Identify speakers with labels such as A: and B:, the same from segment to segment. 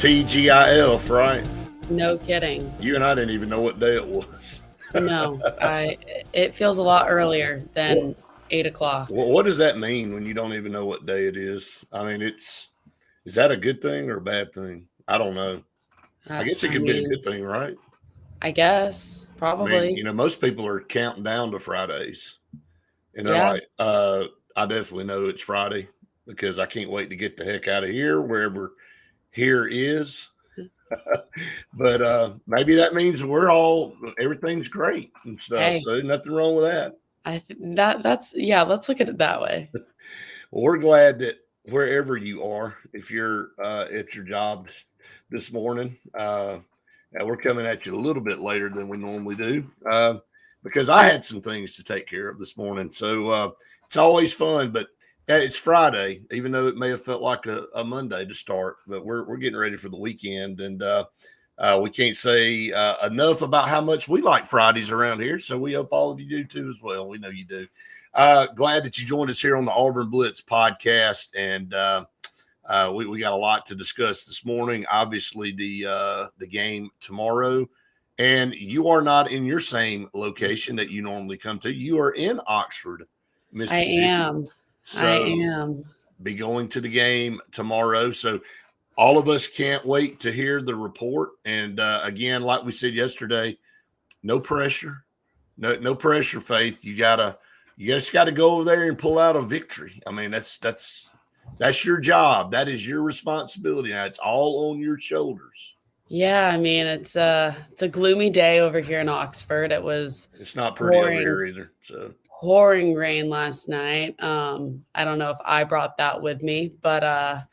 A: TGIF, right?
B: No kidding.
A: You and I didn't even know what day it was.
B: No, it feels a lot earlier than 8 o'clock.
A: What does that mean when you don't even know what day it is? I mean, is that a good thing or a bad thing? I don't know. I guess it
B: I
A: could be a
B: mean,
A: good thing, right?
B: I guess
A: I mean,
B: probably.
A: most people are counting down to Fridays, and they're
B: Yeah.
A: like, I definitely know it's Friday because I can't wait to get the heck out of here, wherever here is. But maybe that means everything's great and stuff.
B: Hey,
A: So nothing wrong with that.
B: that's yeah. Let's look at it that way.
A: Well, we're glad that wherever you are, if you're at your job this morning, now we're coming at you a little bit later than we normally do because I had some things to take care of this morning. So it's always fun, but it's Friday, even though it may have felt like a Monday to start. But we're getting ready for the weekend, and we can't say enough about how much we like Fridays around here. So we hope all of you do too as well. We know you do. Glad that you joined us here on the Auburn Blitz podcast, and we got a lot to discuss this morning. Obviously, the game tomorrow, and you are not in your same location that you normally come to. You are in Oxford, Mississippi.
B: I am.
A: Be going to the game tomorrow. So all of us can't wait to hear the report. And again, like we said yesterday, no pressure, no pressure. Faith, you just got to go over there and pull out a victory. I mean, that's your job. That is your responsibility. Now it's all on your shoulders.
B: Yeah, I mean it's a gloomy day over here in Oxford.
A: It's not pretty over here either. So
B: pouring rain last night. I don't know if I brought that with me, but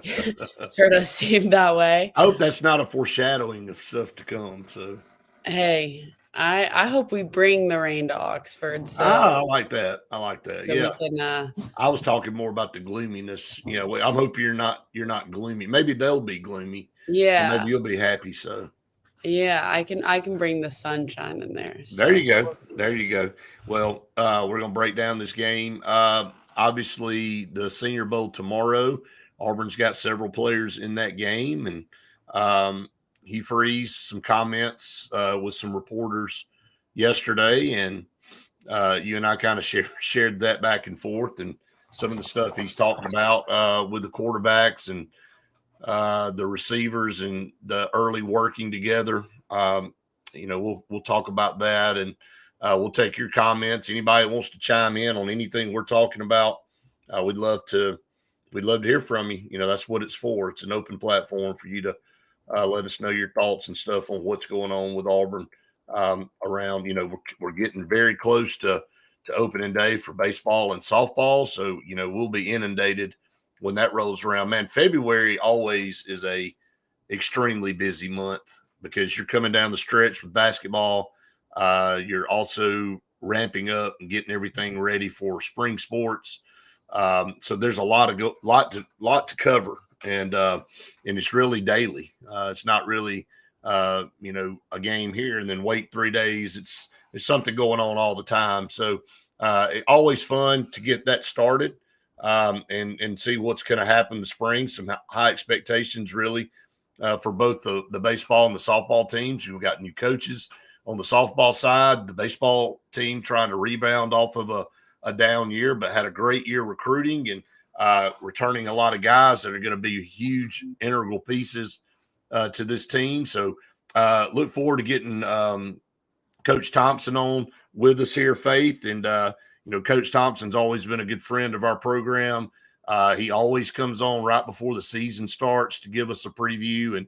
B: sure does seem that way.
A: I hope that's not a foreshadowing of stuff to come. So
B: hey, I hope we bring the rain to Oxford. So
A: I like that. So yeah.
B: We can,
A: I was talking more about the gloominess. I hope you're not gloomy. Maybe they'll be gloomy.
B: Yeah.
A: Maybe you'll be happy. So
B: yeah, I can bring the sunshine in there. So.
A: There you go. There you go. Well, we're going to break down this game. Obviously, the Senior Bowl tomorrow. Auburn's got several players in that game, and he frees some comments with some reporters yesterday, and you and I kind of shared that back and forth, and some of the stuff he's talking about with the quarterbacks and the receivers and the early working together. We'll talk about that, and we'll take your comments. Anybody that wants to chime in on anything we're talking about, we'd love to hear from you. That's what it's for. It's an open platform for you to let us know your thoughts and stuff on what's going on with Auburn around. We're getting very close to opening day for baseball and softball, so we'll be inundated when that rolls around. Man, February always is a extremely busy month because you're coming down the stretch with basketball. You're also ramping up and getting everything ready for spring sports. So there's a lot to cover, and it's really daily. It's not really a game here and then wait 3 days. It's something going on all the time. So always fun to get that started and see what's going to happen in the spring. Some high expectations really for both the baseball and the softball teams. You've got new coaches on the softball side, the baseball team trying to rebound off of a down year, but had a great year recruiting and returning a lot of guys that are going to be huge integral pieces to this team. So look forward to getting Coach Thompson on with us here, Faith. And, Coach Thompson's always been a good friend of our program. He always comes on right before the season starts to give us a preview. And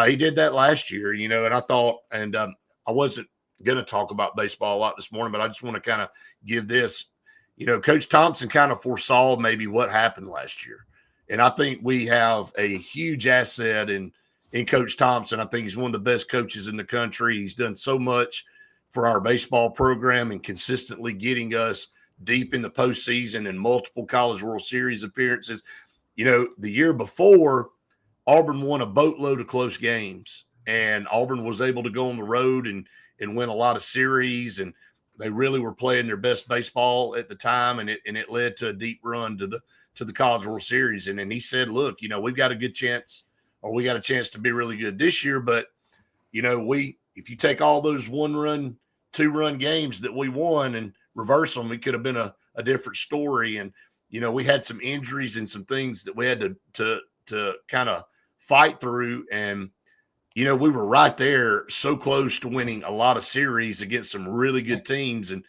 A: he did that last year, and I thought, and I wasn't going to talk about baseball a lot this morning, but I just want to kind of give this, Coach Thompson kind of foresaw maybe what happened last year. And I think we have a huge asset in Coach Thompson. I think he's one of the best coaches in the country. He's done so much for our baseball program and consistently getting us deep in the postseason and multiple College World Series appearances. The year before, Auburn won a boatload of close games, and Auburn was able to go on the road and win a lot of series, and they really were playing their best baseball at the time, and it led to a deep run to the College World Series. And then he said, look, we've got a good chance or we got a chance to be really good this year. But, if you take all those 1-run, 2-run games that we won and reverse them, it could have been a different story. And, we had some injuries and some things that we had to kind of fight through. And, we were right there, so close to winning a lot of series against some really good teams. And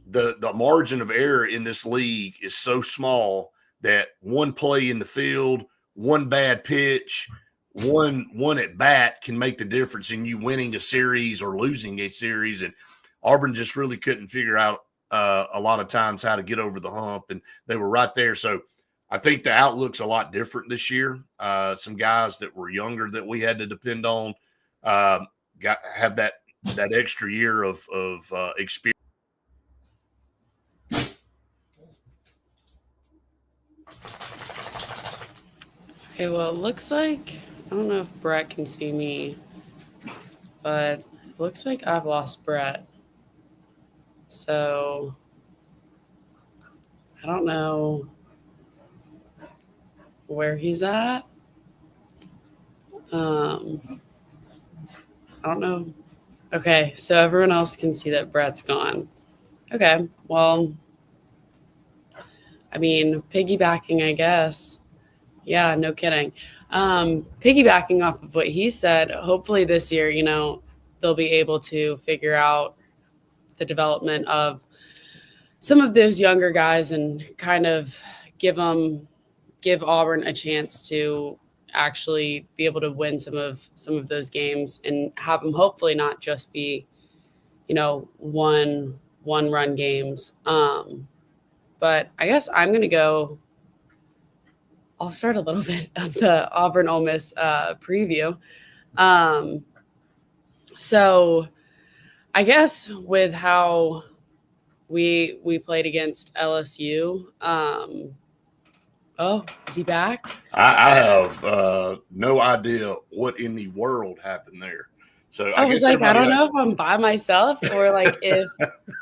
A: the margin of error in this league is so small that one play in the field, one bad pitch, one at bat can make the difference in you winning a series or losing a series. And Auburn just really couldn't figure out a lot of times how to get over the hump, and they were right there. So I think the outlook's a lot different this year. Some guys that were younger that we had to depend on have that extra year of experience.
B: Okay, well, it looks like, I don't know if Brett can see me, but it looks like I've lost Brett. So I don't know where he's at. I don't know. Okay, so everyone else can see that Brett's gone. Okay, well, I mean, piggybacking, I guess. Yeah, no kidding. Piggybacking off of what he said, hopefully this year, they'll be able to figure out the development of some of those younger guys and kind of give Auburn a chance to actually be able to win some of those games and have them hopefully not just be, one run games. But I guess I'm going to go. I'll start a little bit of the Auburn Ole Miss preview. So I guess with how we played against LSU. Oh, is he back?
A: I have no idea what in the world happened there. So
B: I was like, I don't know if I'm by myself or like if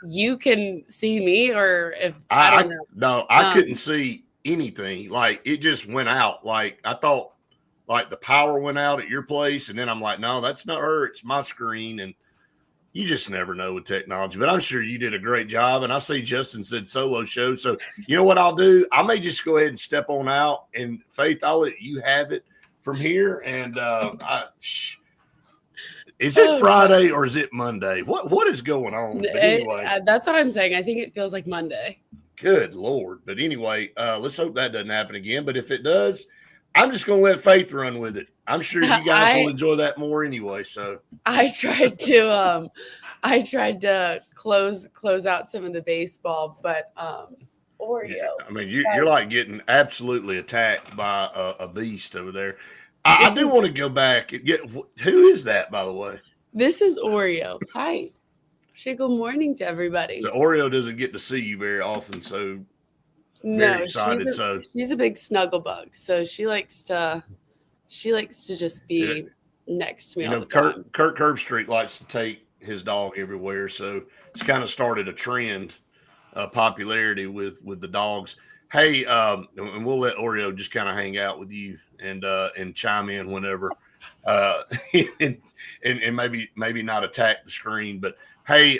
B: you can see me or if I don't know.
A: No, I couldn't see anything. Like it just went out. Like I thought like the power went out at your place. And then I'm like, no, that's not her. It's my screen. And you just never know with technology, but I'm sure you did a great job. And I see Justin said solo show. So you know what I'll do? I may just go ahead and step on out, and Faith, I'll let you have it from here. And is it Friday or is it Monday? What is going on? But anyway,
B: that's what I'm saying. I think it feels like Monday.
A: Good Lord. But anyway, let's hope that doesn't happen again. But if it does, I'm just going to let Faith run with it. I'm sure you guys will enjoy that more anyway. So
B: I tried to close out some of the baseball, but Oreo.
A: Yeah, I mean, you're like getting absolutely attacked by a beast over there. I do want to go back and get who is that, by the way?
B: This is Oreo. Hi. Say good morning to everybody.
A: So Oreo doesn't get to see you very often, so very excited.
B: She's a big snuggle bug, so she likes to just be next to me all the time.
A: Kurt Herbstreit likes to take his dog everywhere, so it's kind of started a trend, popularity with the dogs. Hey, and we'll let Oreo just kind of hang out with you and chime in whenever, and maybe not attack the screen. But hey,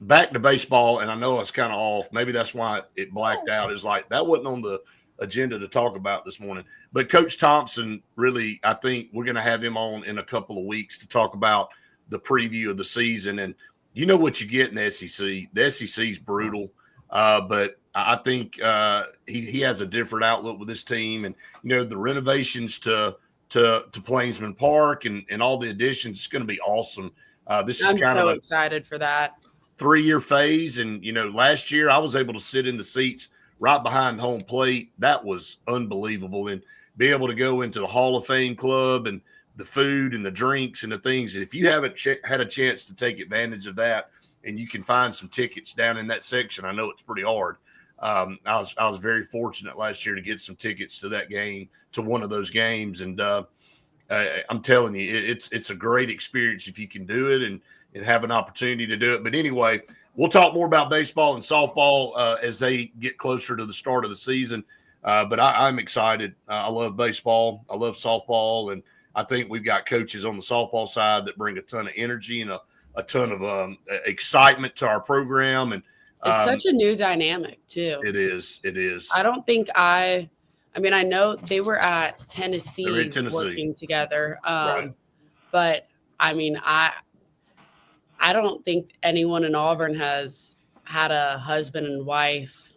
A: back to baseball, and I know it's kind of off. Maybe that's why it blacked out. Is like that wasn't on the agenda to talk about this morning. But Coach Thompson, really, I think we're going to have him on in a couple of weeks to talk about the preview of the season. And you know what you get in the SEC. The SEC is brutal, but I think he has a different outlook with this team. And, the renovations to Plainsman Park and all the additions, it's going to be awesome. This is kind of
B: excited for that
A: 3-year phase. And, last year I was able to sit in the seats right behind home plate. That was unbelievable. And be able to go into the Hall of Fame club and the food and the drinks and the things. If you haven't had a chance to take advantage of that and you can find some tickets down in that section, I know it's pretty hard. I was very fortunate last year to get some tickets to that game, to one of those games. And I'm telling you, it's a great experience if you can do it and have an opportunity to do it. But anyway, we'll talk more about baseball and softball as they get closer to the start of the season. But I'm excited. I love baseball. I love softball, and I think we've got coaches on the softball side that bring a ton of energy and a ton of excitement to our program. And
B: It's such a new dynamic too.
A: it is.
B: I don't think I mean, I know they were at
A: They're
B: Tennessee
A: in Tennessee.
B: working together.
A: Right.
B: But I mean, I don't think anyone in Auburn has had a husband and wife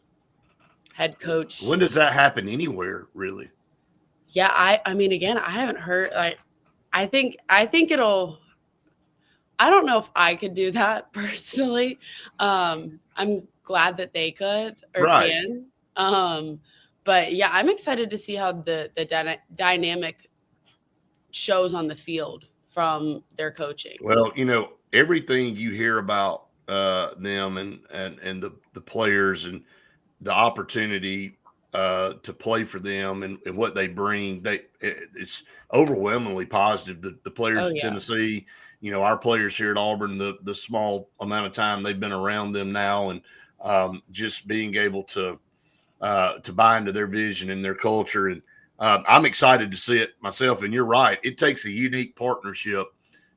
B: head coach.
A: When does that happen anywhere, really?
B: Yeah, I mean, again, I haven't heard. Like, I think it'll. I don't know if I could do that personally. I'm glad that they could or
A: Right.
B: can. But yeah, I'm excited to see how the dynamic shows on the field from their coaching.
A: Well, everything you hear about them and the players and the opportunity to play for them and what they bring, it's overwhelmingly positive. The players
B: Oh
A: in
B: yeah.
A: Tennessee, our players here at Auburn, the small amount of time they've been around them now, and just being able to buy into their vision and their culture. And I'm excited to see it myself. And you're right. It takes a unique partnership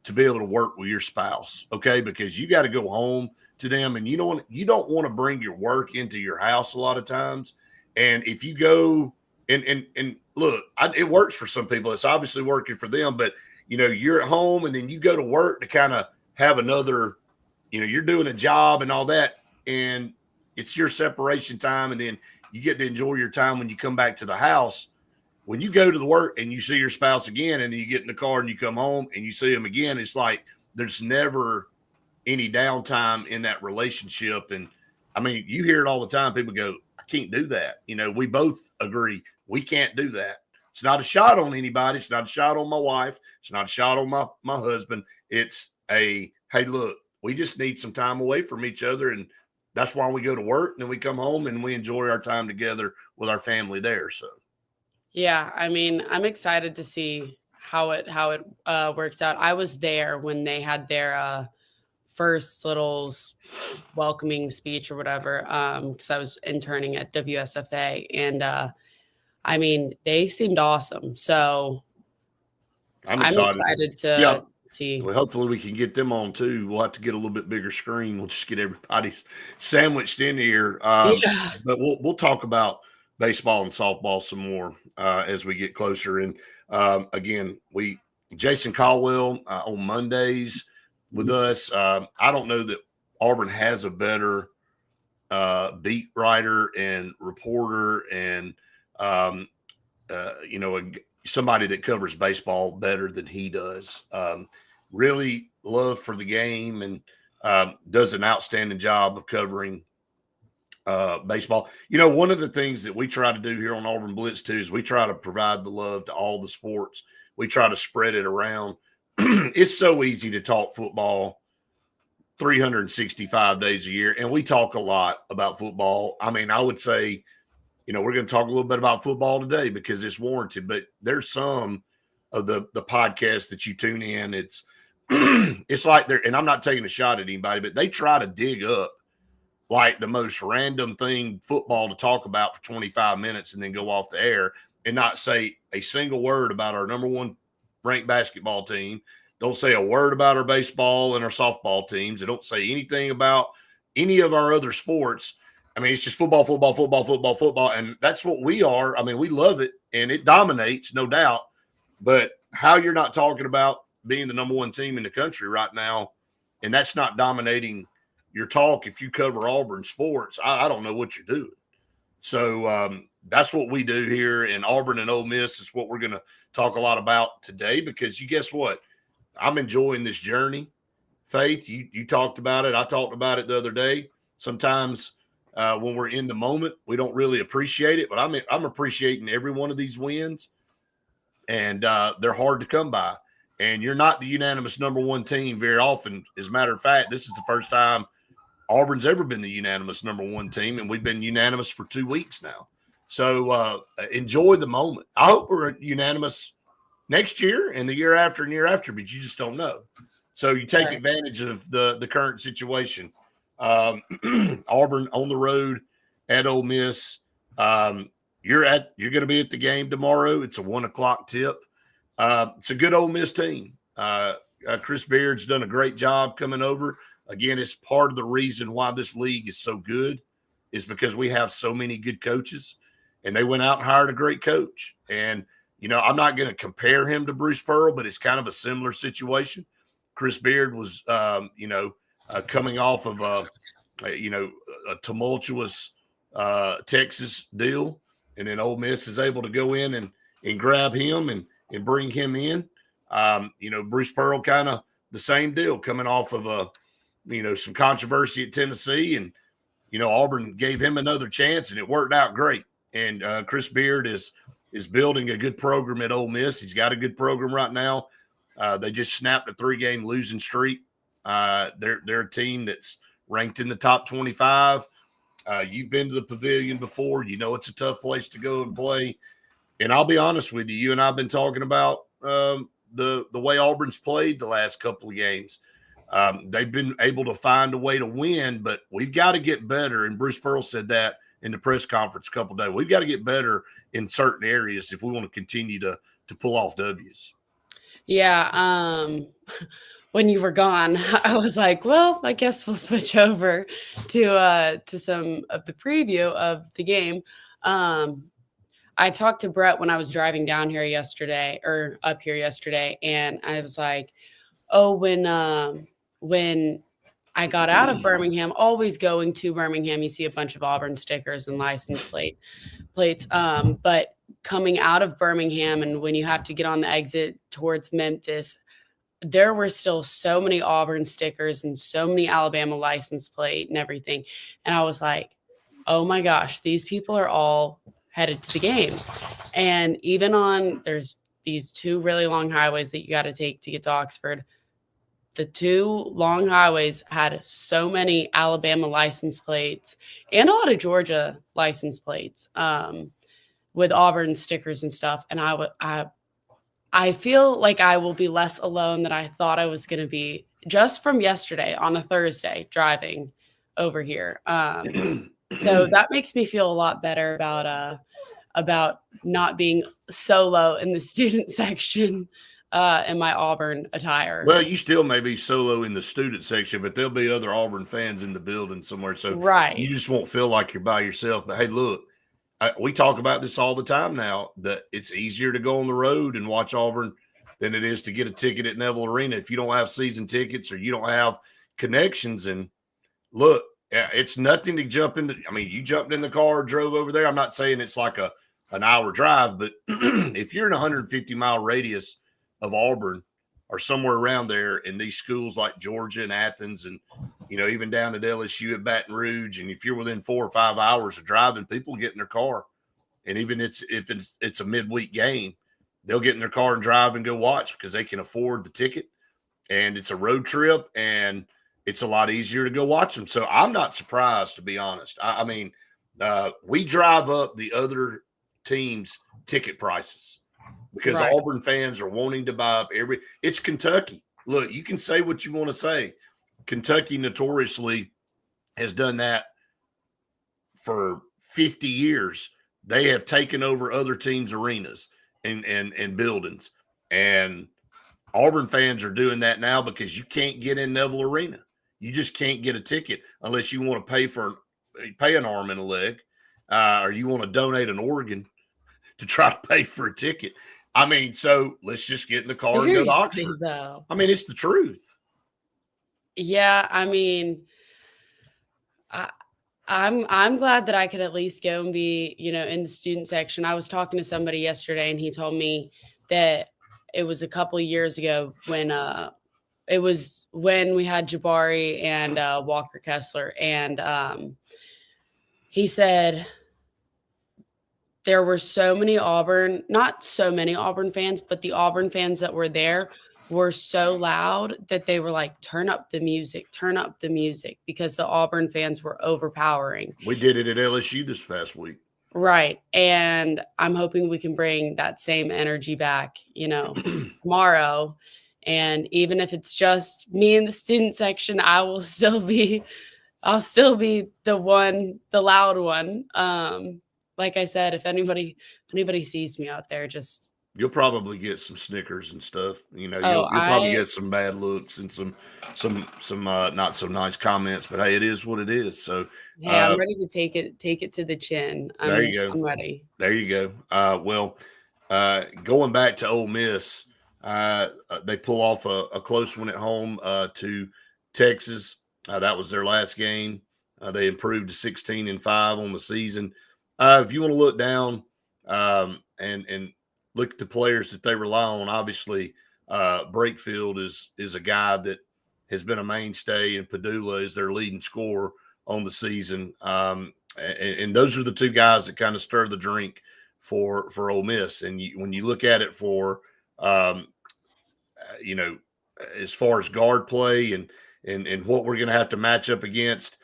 A: to be able to work with your spouse. Okay. Because you got to go home to them, and you don't want to bring your work into your house a lot of times. And if you go and look, it works for some people. It's obviously working for them, but you're at home and then you go to work to kind of have another, you're doing a job and all that. And it's your separation time. And then you get to enjoy your time when you come back to the house. When you go to the work and you see your spouse again, and then you get in the car and you come home and you see them again, it's like there's never any downtime in that relationship. And I mean, you hear it all the time. People go, I can't do that. We both agree we can't do that. It's not a shot on anybody. It's not a shot on my wife. It's not a shot on my husband. It's hey, look, we just need some time away from each other. And that's why we go to work, and then we come home and we enjoy our time together with our family there. So,
B: yeah, I mean, I'm excited to see how it works out. I was there when they had their first little welcoming speech or whatever, because I was interning at WSFA, and I mean, they seemed awesome. So I'm excited to see.
A: Well, hopefully we can get them on too. We'll have to get a little bit bigger screen. We'll just get everybody sandwiched in here.
B: Yeah.
A: But we'll talk about baseball and softball some more as we get closer. And again, Jason Caldwell on Mondays with us. I don't know that Auburn has a better beat writer and reporter and somebody that covers baseball better than he does. Really love for the game, and does an outstanding job of covering baseball. One of the things that we try to do here on Auburn Blitz too is we try to provide the love to all the sports. We try to spread it around. It's so easy to talk football 365 days a year, and we talk a lot about football. I mean, I would say, we're going to talk a little bit about football today because it's warranted, but there's some of the podcasts that you tune in. It's it's like and I'm not taking a shot at anybody, but they try to dig up like the most random thing football to talk about for 25 minutes and then go off the air and not say a single word about our number one ranked basketball team. Don't say a word about our baseball and our softball teams. They don't say anything about any of our other sports. I mean, it's just football, football, football, football, football. And that's what we are. I mean, we love it and it dominates, no doubt. But how you're not talking about being the number one team in the country right now, and that's not dominating your talk if you cover Auburn sports, I don't know what you're doing. So that's what we do here in Auburn and Ole Miss. Is what we're going to talk a lot about today because you guess what? I'm enjoying this journey. Faith, you talked about it. I talked about it the other day. Sometimes when we're in the moment, we don't really appreciate it, but I'm appreciating every one of these wins, and they're hard to come by. And you're not the unanimous number one team very often. As a matter of fact, this is the first time Auburn's ever been the unanimous number one team, and we've been unanimous for 2 weeks now. So enjoy the moment. I hope we're unanimous next year and the year after and year after, but you just don't know. So you take advantage of the current situation. Auburn on the road at Ole Miss. you're going to be at the game tomorrow. It's a 1:00 tip. It's a good Ole Miss team. Chris Beard's done a great job coming over. Again, it's part of the reason why this league is so good is because we have so many good coaches, and they went out and hired a great coach. And, I'm not going to compare him to Bruce Pearl, but it's kind of a similar situation. Chris Beard was, coming off of, a tumultuous Texas deal, and then Ole Miss is able to go in and grab him and bring him in. Bruce Pearl kind of the same deal, coming off of some controversy at Tennessee, and Auburn gave him another chance, and it worked out great. And Chris Beard is building a good program at Ole Miss. He's got a good program right now. They just snapped a 3-game losing streak. They're a team that's ranked in the top 25. You've been to the Pavilion before. It's a tough place to go and play. And I'll be honest with you. You and I have been talking about the way Auburn's played the last couple of games. They've been able to find a way to win, but we've got to get better. And Bruce Pearl said that in the press conference a couple of days. We've got to get better in certain areas if we want to continue to pull off W's.
B: Yeah. When you were gone, I was like, well, I guess we'll switch over to some of the preview of the game. I talked to Brett when I was driving down here yesterday, or up here yesterday, and I was like, oh, when I got out of Birmingham, always going to Birmingham, you see a bunch of Auburn stickers and license plates. But coming out of Birmingham, and when you have to get on the exit towards Memphis, there were still so many Auburn stickers and so many Alabama license plate and everything. And I was like, oh my gosh, these people are all headed to the game. And even there's these 2 really long highways that you got to take to get to Oxford. The 2 long highways had so many Alabama license plates and a lot of Georgia license plates with Auburn stickers and stuff. And I feel like I will be less alone than I thought I was going to be just from yesterday on a Thursday driving over here. So that makes me feel a lot better about not being solo in the student section in my Auburn attire.
A: Well, you still may be solo in the student section, but there'll be other Auburn fans in the building somewhere. So
B: right.
A: You just won't feel like you're by yourself. But hey, look, we talk about this all the time now, that it's easier to go on the road and watch Auburn than it is to get a ticket at Neville Arena if you don't have season tickets or you don't have connections. And look, it's nothing to jump in you jumped in the car, drove over there. I'm not saying it's like an hour drive, but if you're in a 150-mile radius of Auburn or somewhere around there in these schools like Georgia and Athens and, even down at LSU at Baton Rouge, and if you're within 4 or 5 hours of driving, people get in their car. And even if it's a midweek game, they'll get in their car and drive and go watch because they can afford the ticket. And it's a road trip, and it's a lot easier to go watch them. So I'm not surprised, to be honest. We drive up the other teams' ticket prices because
B: right.
A: Auburn fans are wanting to buy up it's Kentucky. Look, you can say what you want to say. Kentucky notoriously has done that for 50 years. They have taken over other teams' arenas and buildings. And Auburn fans are doing that now because you can't get in Neville Arena. You just can't get a ticket unless you want to pay an arm and a leg, or you want to donate an organ to try to pay for a ticket. So let's just get in the car and go to Oxford.
B: Though.
A: It's the truth.
B: Yeah, I'm glad that I could at least go and be, in the student section. I was talking to somebody yesterday, and he told me that it was a couple of years ago when it was when we had Jabari and Walker Kessler, and he said there were not so many Auburn fans, but the Auburn fans that were there were so loud that they were like, turn up the music, because the Auburn fans were overpowering.
A: We did it at LSU this past week.
B: Right. And I'm hoping we can bring that same energy back, tomorrow. And even if it's just me in the student section, I'll still be the loud one. like I said, if anybody sees me out there, just
A: You'll probably get some Snickers and stuff. You know,
B: oh,
A: you'll probably get some bad looks and some not so nice comments. But hey, it is what it is. So
B: hey, I'm ready to take it to the chin.
A: there you go.
B: I'm ready.
A: There you go. Going back to Ole Miss, they pull off a close one at home to Texas. That was their last game. They improved to 16-5 on the season. If you want to look down and look at the players that they rely on, obviously Brakefield is a guy that has been a mainstay, and Padula is their leading scorer on the season. And those are the two guys that kind of stir the drink for Ole Miss. And when you look at it for, as far as guard play and what we're going to have to match up against,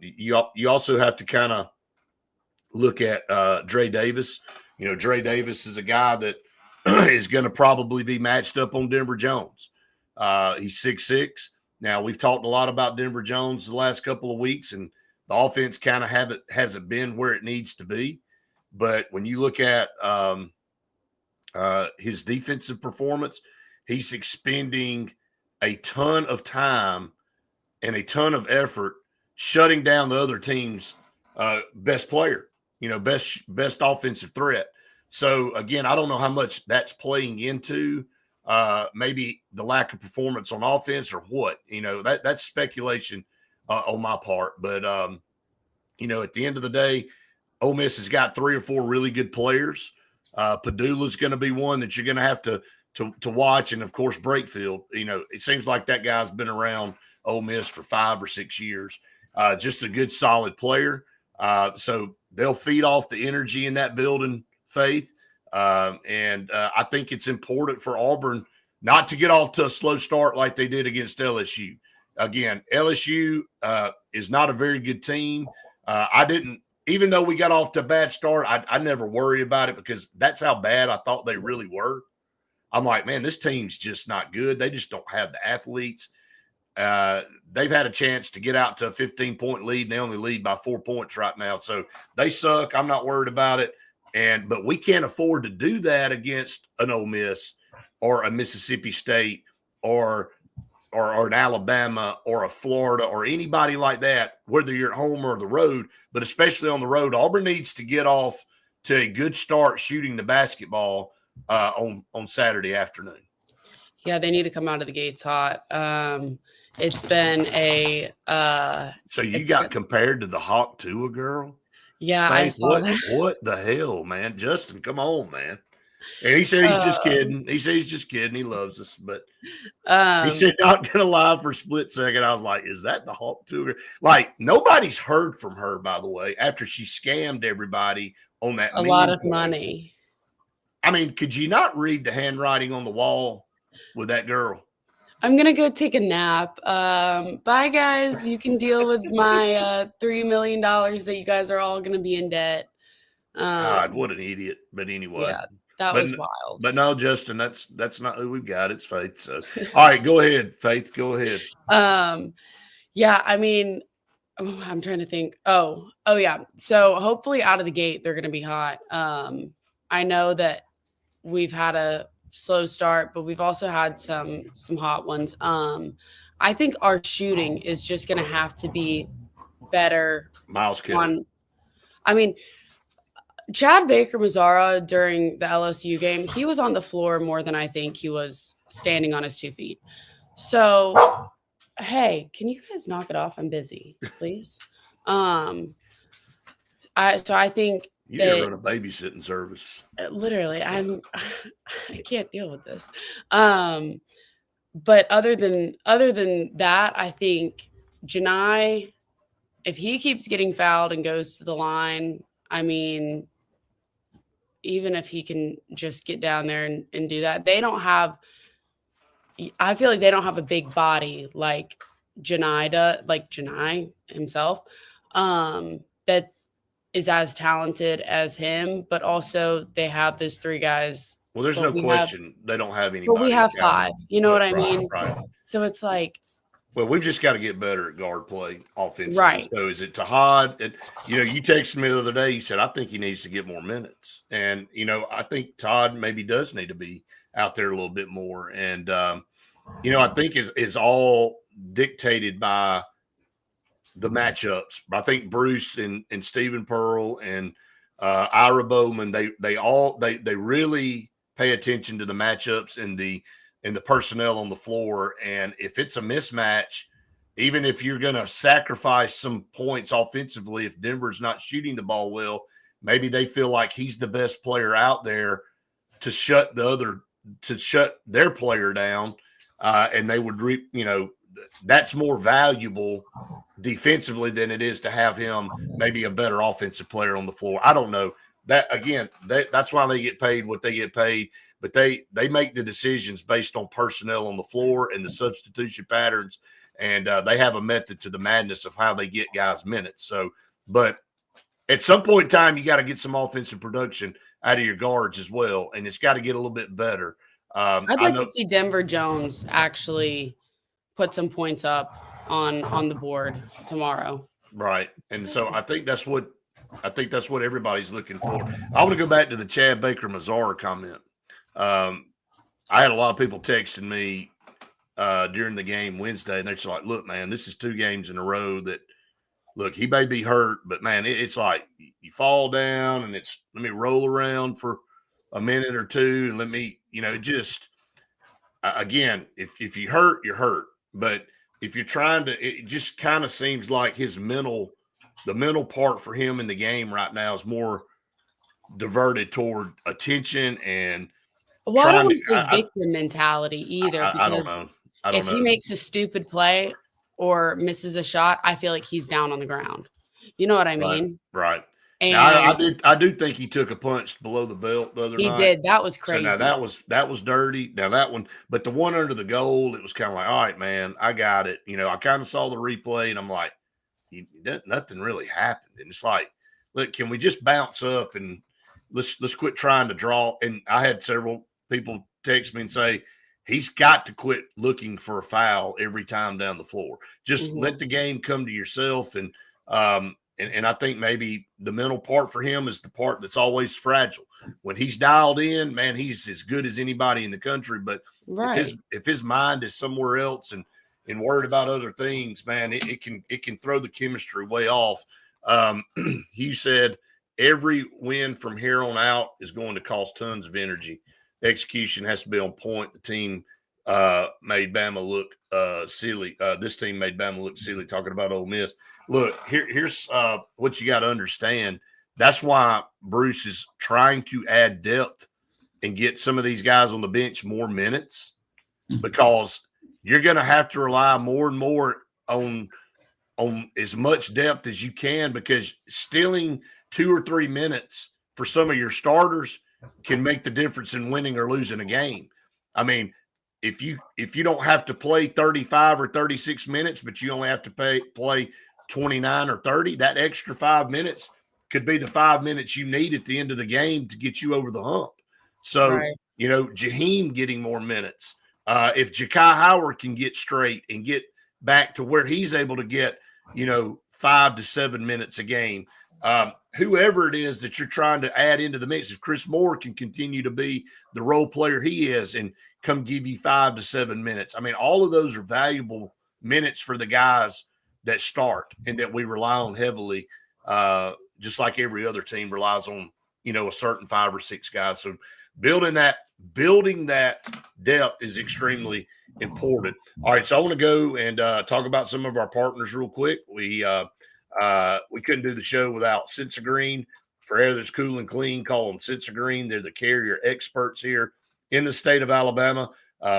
A: you also have to kind of look at Dre Davis. You know, Dre Davis is a guy that is going to probably be matched up on Denver Jones. He's 6'6". Now, we've talked a lot about Denver Jones the last couple of weeks, and the offense kind of hasn't been where it needs to be. But when you look at his defensive performance, he's expending a ton of time and a ton of effort shutting down the other team's best player, best offensive threat. So, again, I don't know how much that's playing into maybe the lack of performance on offense or what. That's speculation on my part. But, at the end of the day, Ole Miss has got 3 or 4 really good players. Padula's going to be one that you're going to have to watch. And, of course, Brakefield, it seems like that guy's been around Ole Miss for 5 or 6 years. Just a good, solid player. So they'll feed off the energy in that building, Faith. And I think it's important for Auburn not to get off to a slow start like they did against LSU. Again, LSU is not a very good team. Even though we got off to a bad start, I never worry about it because that's how bad I thought they really were. I'm like, man, this team's just not good. They just don't have the athletes. They've had a chance to get out to a 15-point lead, and they only lead by 4 points right now. So they suck. I'm not worried about it. But we can't afford to do that against an Ole Miss or a Mississippi State or an Alabama or a Florida or anybody like that, whether you're at home or the road, but especially on the road. Auburn needs to get off to a good start shooting the basketball on Saturday afternoon.
B: Yeah, they need to come out of the gates hot. It's been a
A: so you got compared to the Hawk Tua girl?
B: Yeah,
A: Faith,
B: I saw that.
A: What the hell, man? Justin, come on, man. And he said he's just kidding. He said he's just kidding. He loves us. But he said, not going to lie, for a split second. I was like, is that the Hawk Tua? Like, nobody's heard from her, by the way, after she scammed everybody on that
B: a lot of money.
A: I mean, could you not read the handwriting on the wall with that girl?
B: I'm going to go take a nap. Bye, guys. You can deal with my $3 million that you guys are all going to be in debt.
A: God, what an idiot. But anyway.
B: Yeah, that was wild.
A: But no, Justin, that's not who we've got. It's Faith. So, all right, go ahead, Faith. Go ahead.
B: Yeah, I mean, I'm trying to think. Oh, yeah. So hopefully out of the gate, they're going to be hot. I know that we've had a slow start, but we've also had some hot ones. I think our shooting is just going to have to be better.
A: Miles Kennedy.
B: Chad Baker-Mazara during the LSU game, he was on the floor more than I think he was standing on his 2 feet. So, hey, can you guys knock it off? I'm busy, please. I think
A: you need to run a babysitting service.
B: Literally, I can't deal with this. But other than that, I think Janai, if he keeps getting fouled and goes to the line, I mean, even if he can just get down there and do that, I feel like they don't have a big body like Janai himself, that is as talented as him, but also they have those 3 guys.
A: Well, there's no question they don't have anybody.
B: But we have 5. You know what I mean?
A: Right.
B: So it's like,
A: Well, we've just got to get better at guard play offensively.
B: Right.
A: So is it Tahad? And, you texted me the other day. You said, I think he needs to get more minutes. And, I think Todd maybe does need to be out there a little bit more. And, I think it is all dictated by the matchups. I think Bruce and Stephen Pearl and Ira Bowman, they really pay attention to the matchups and the personnel on the floor. And if it's a mismatch, even if you're going to sacrifice some points offensively, if Denver's not shooting the ball well, maybe they feel like he's the best player out there to shut their player down, and they would that's more valuable defensively than it is to have him maybe a better offensive player on the floor. I don't know. That again, that's why they get paid what they get paid. But they make the decisions based on personnel on the floor and the substitution patterns, and they have a method to the madness of how they get guys minutes. So, but at some point in time, you got to get some offensive production out of your guards as well, and it's got to get a little bit better.
B: I'd like to see Denver Jones actually put some points up on the board tomorrow.
A: Right. And so I think that's what everybody's looking for. I want to go back to the Chad Baker Mazara comment. I had a lot of people texting me during the game Wednesday, and they're just like, look, man, this is 2 games in a row that, look, he may be hurt, but, man, it's like you fall down and it's let me roll around for a minute or two and let me, just again, if you hurt, you're hurt. But if you're trying to, it just kind of seems like the mental part for him in the game right now is more diverted toward attention and
B: well, I don't want to say victim mentality either.
A: I don't know.
B: If he makes a stupid play or misses a shot, I feel like he's down on the ground. You know what I mean?
A: Right. And now, I do think he took a punch below the belt the other night.
B: He did. That was crazy.
A: So now that was dirty. Now that one, but the one under the goal, it was kind of like, all right, man, I got it. I kind of saw the replay and I'm like, nothing really happened. And it's like, look, can we just bounce up and let's quit trying to draw? And I had several people text me and say, he's got to quit looking for a foul every time down the floor. Just let the game come to yourself. And I think maybe the mental part for him is the part that's always fragile. When he's dialed in, man, he's as good as anybody in the country. But if his mind is somewhere else and worried about other things, man, it can throw the chemistry way off. Hugh said every win from here on out is going to cost tons of energy. Execution has to be on point. The team made Bama look silly. This team made Bama look silly talking about Ole Miss. Look, here's what you got to understand. That's why Bruce is trying to add depth and get some of these guys on the bench more minutes, because you're going to have to rely more and more on as much depth as you can, because stealing 2 or 3 minutes for some of your starters can make the difference in winning or losing a game. I mean, if you don't have to play 35 or 36 minutes, but you only have to play 29 or 30, that extra 5 minutes could be the 5 minutes you need at the end of the game to get you over the hump. So, Jaheim getting more minutes. If Ja'Kai Howard can get straight and get back to where he's able to get, 5 to 7 minutes a game, whoever it is that you're trying to add into the mix, if Chris Moore can continue to be the role player he is and come give you 5 to 7 minutes, I mean, all of those are valuable minutes for the guys that start and that we rely on heavily, just like every other team relies on, a certain 5 or 6 guys. So building that depth is extremely important. All right, so I want to go and talk about some of our partners real quick. We couldn't do the show without Sensa Green. For air that's cool and clean, call them Sensa Green. They're the carrier experts here in the state of Alabama.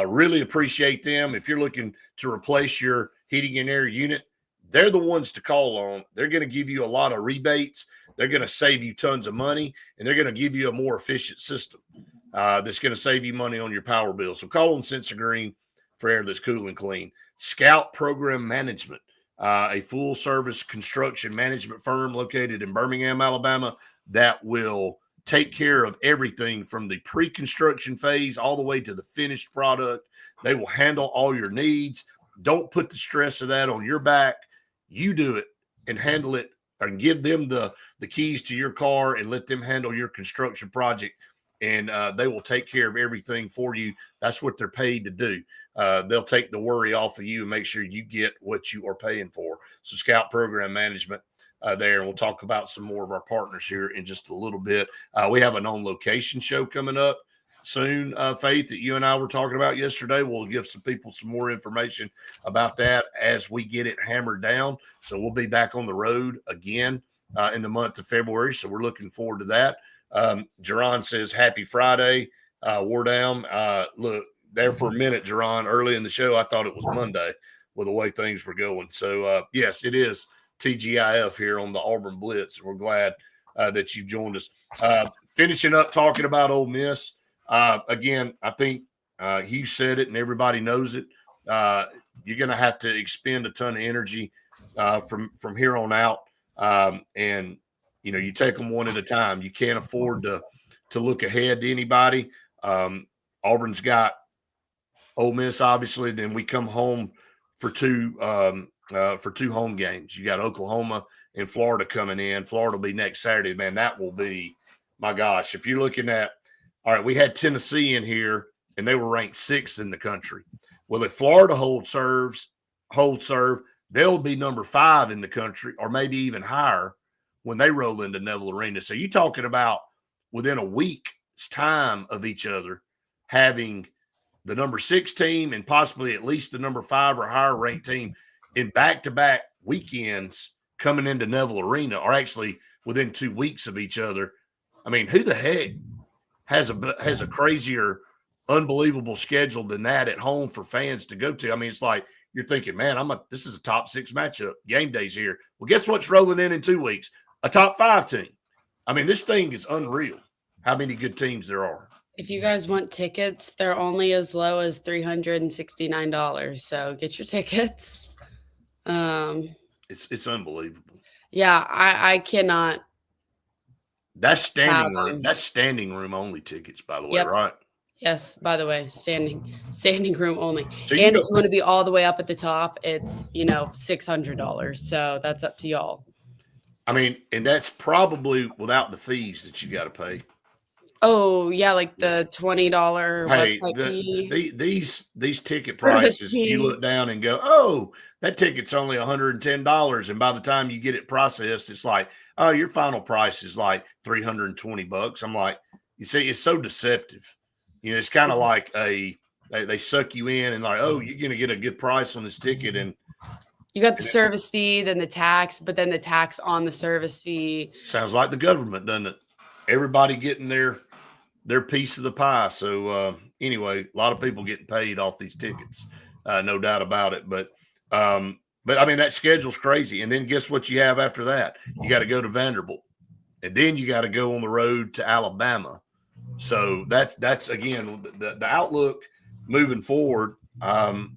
A: Really appreciate them. If you're looking to replace your heating and air unit, they're the ones to call on. They're going to give you a lot of rebates. They're going to save you tons of money, and they're going to give you a more efficient system that's going to save you money on your power bill. So call on Sensa Green for air that's cool and clean. Scout Program Management, a full-service construction management firm located in Birmingham, Alabama, that will take care of everything from the pre-construction phase all the way to the finished product. They will handle all your needs. don't put the stress of that on your back. You do it and handle it, and give them the keys to your car and let them handle your construction project. And they will take care of everything for you. That's what they're paid to do. They'll take the worry off of you and make sure you get what you are paying for. So Scout Program Management there. And we'll talk about some more of our partners here in just a little bit. We have an on-location show coming up soon, Faith, that you and I were talking about yesterday. We'll give some people some more information about that as we get it hammered down. So we'll be back on the road again in the month of February. So we're looking forward to that. Jerron says, happy Friday, War Down. Look, there for a minute, Jerron, early in the show, I thought it was Monday with the way things were going. So, yes, it is TGIF here on the Auburn Blitz. We're glad that you've joined us. Finishing up talking about Ole Miss. Again, I think Hugh said it and everybody knows it. You're going to have to expend a ton of energy from here on out. And, you take them one at a time. You can't afford to look ahead to anybody. Auburn's got Ole Miss, obviously. Then we come home for two home games. You got Oklahoma and Florida coming in. Florida will be next Saturday. Man, that will be, my gosh, if you're looking at, all right, we had Tennessee in here, and they were ranked 6th in the country. Well, if Florida hold serve, they'll be number 5 in the country, or maybe even higher when they roll into Neville Arena. So you're talking about within a week's time of each other having the number 6 team and possibly at least the number 5 or higher ranked team in back-to-back weekends coming into Neville Arena, or actually within 2 weeks of each other. I mean, who the heck has a crazier, unbelievable schedule than that at home for fans to go to? I mean, it's like you're thinking, man, this is a top 6 matchup. Game day's here. Well, guess what's rolling in 2 weeks? A top 5 team. I mean, this thing is unreal how many good teams there are.
B: If you guys want tickets, they're only as low as $369. So get your tickets.
A: It's unbelievable.
B: Yeah, I cannot.
A: That's standing room. That's standing room only tickets, by the way,
B: Yep.
A: right?
B: Yes, by the way, standing room only. So and if you want to be all the way up at the top, it's $600. So that's up to y'all.
A: I mean, and that's probably without the fees that you got to pay.
B: Oh yeah, like the $20 website fee.
A: These ticket prices, you look down and go, oh, that ticket's only $110, and by the time you get it processed, it's like, oh, your final price is like $320. I'm like, you see, it's so deceptive. It's kind of like they suck you in and like, oh, you're going to get a good price on this ticket, and
B: you got the service fee, then the tax, but then the tax on the service fee.
A: Sounds like the government, doesn't it? Everybody getting their piece of the pie. So anyway, a lot of people getting paid off these tickets, no doubt about it. But I mean, that schedule's crazy. And then guess what you have after that? You got to go to Vanderbilt, and then you got to go on the road to Alabama. So that's again the outlook moving forward. I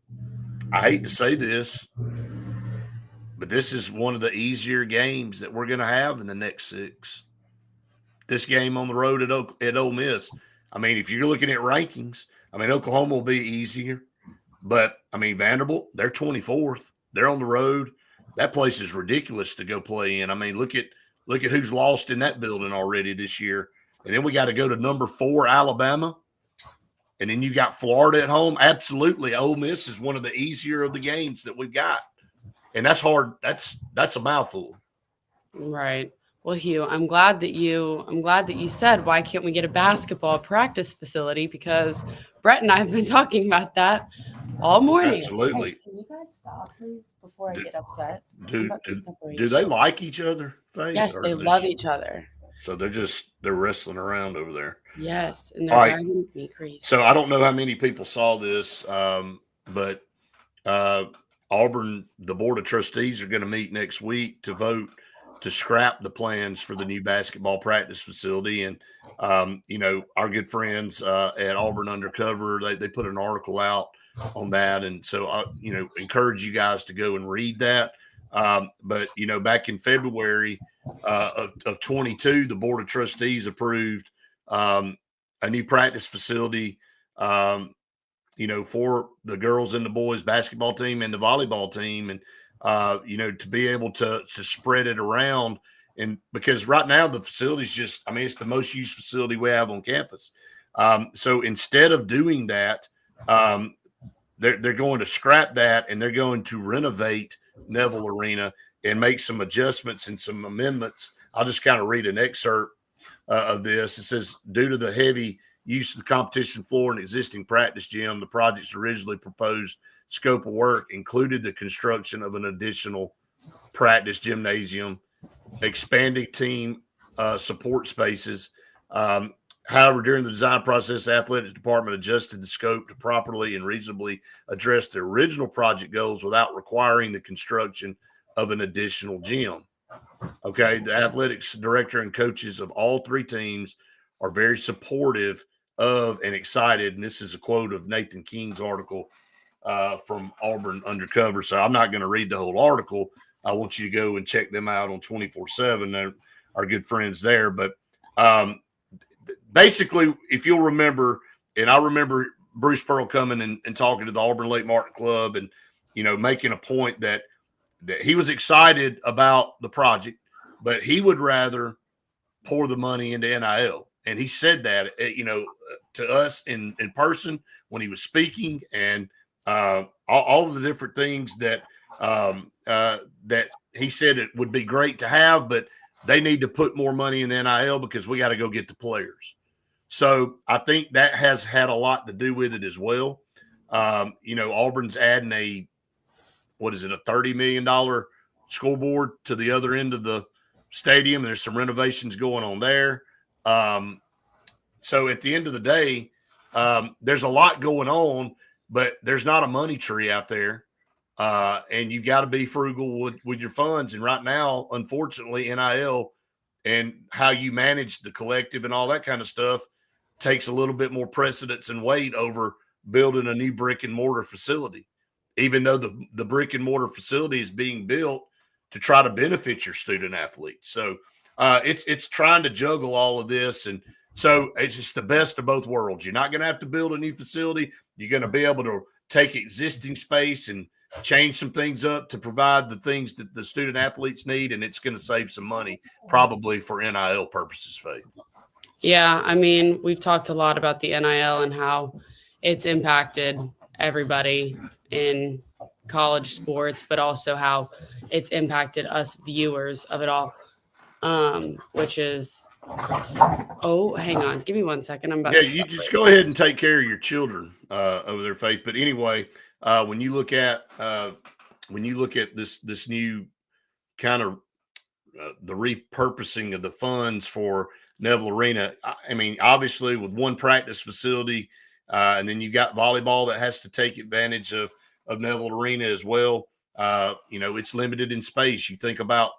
A: hate to say this, but this is one of the easier games that we're going to have in the next 6. This game on the road at Ole Miss. I mean, if you're looking at rankings, I mean, Oklahoma will be easier. But, I mean, Vanderbilt, they're 24th. They're on the road. That place is ridiculous to go play in. I mean, look at who's lost in that building already this year. And then we got to go to number 4, Alabama. And then you got Florida at home. Absolutely, Ole Miss is one of the easier of the games that we've got. And that's hard. That's a mouthful.
B: Right. Well, Hugh, I'm glad that you said, why can't we get a basketball practice facility? Because Brett and I have been talking about that all morning.
A: Absolutely.
B: Hey, can you guys stop, please, before I get upset?
A: Do they like each other, Faith?
B: Yes, they love each other.
A: So they're wrestling around over there.
B: Yes, and they're driving me crazy.
A: So I don't know how many people saw this, but Auburn, the Board of Trustees are going to meet next week to vote to scrap the plans for the new basketball practice facility. And, our good friends at Auburn Undercover, they put an article out on that. And so, encourage you guys to go and read that. But, back in February of 22, the Board of Trustees approved a new practice facility for the girls and the boys basketball team and the volleyball team, and to be able to spread it around. And because right now the facility's just, I mean, it's the most used facility we have on campus. So instead of doing that, um, they're going to scrap that and they're going to renovate Neville Arena and make some adjustments and some amendments. I'll just kind of read an excerpt of this. It says, due to the heavy use of the competition floor and existing practice gym, the project's originally proposed scope of work included the construction of an additional practice gymnasium, expanding team support spaces. However, during the design process, the athletics department adjusted the scope to properly and reasonably address the original project goals without requiring the construction of an additional gym. Okay, the athletics director and coaches of all three teams are very supportive of and excited. And this is a quote of Nathan King's article from Auburn Undercover. So I'm not going to read the whole article. I want you to go and check them out on 24/7. They're our good friends there. But basically, if you'll remember, and I remember Bruce Pearl coming and talking to the Auburn Lake Martin Club and, making a point that he was excited about the project, but he would rather pour the money into NIL. And he said that, to us in person when he was speaking, and all of the different things that that he said it would be great to have, but they need to put more money in the NIL because we got to go get the players. So I think that has had a lot to do with it as well. Auburn's adding a $30 million scoreboard to the other end of the stadium. There's some renovations going on there. So at the end of the day, there's a lot going on, but there's not a money tree out there. And you've got to be frugal with your funds. And right now, unfortunately, NIL and how you manage the collective and all that kind of stuff takes a little bit more precedence and weight over building a new brick and mortar facility, even though the brick and mortar facility is being built to try to benefit your student athletes. So it's trying to juggle all of this. And so it's just the best of both worlds. You're not going to have to build a new facility. You're going to be able to take existing space and change some things up to provide the things that the student athletes need. And it's going to save some money probably for NIL purposes, Faith.
B: Yeah. I mean, we've talked a lot about the NIL and how it's impacted everybody in college sports, but also how it's impacted us viewers of it all. Which is, hang on, give me 1 second. I'm about to.
A: Yeah, you just go ahead and take care of your children over there, Faith. But anyway, when you look at this new kind of the repurposing of the funds for Neville Arena, I mean, obviously with one practice facility, and then you got volleyball that has to take advantage of Neville Arena as well. It's limited in space. You think about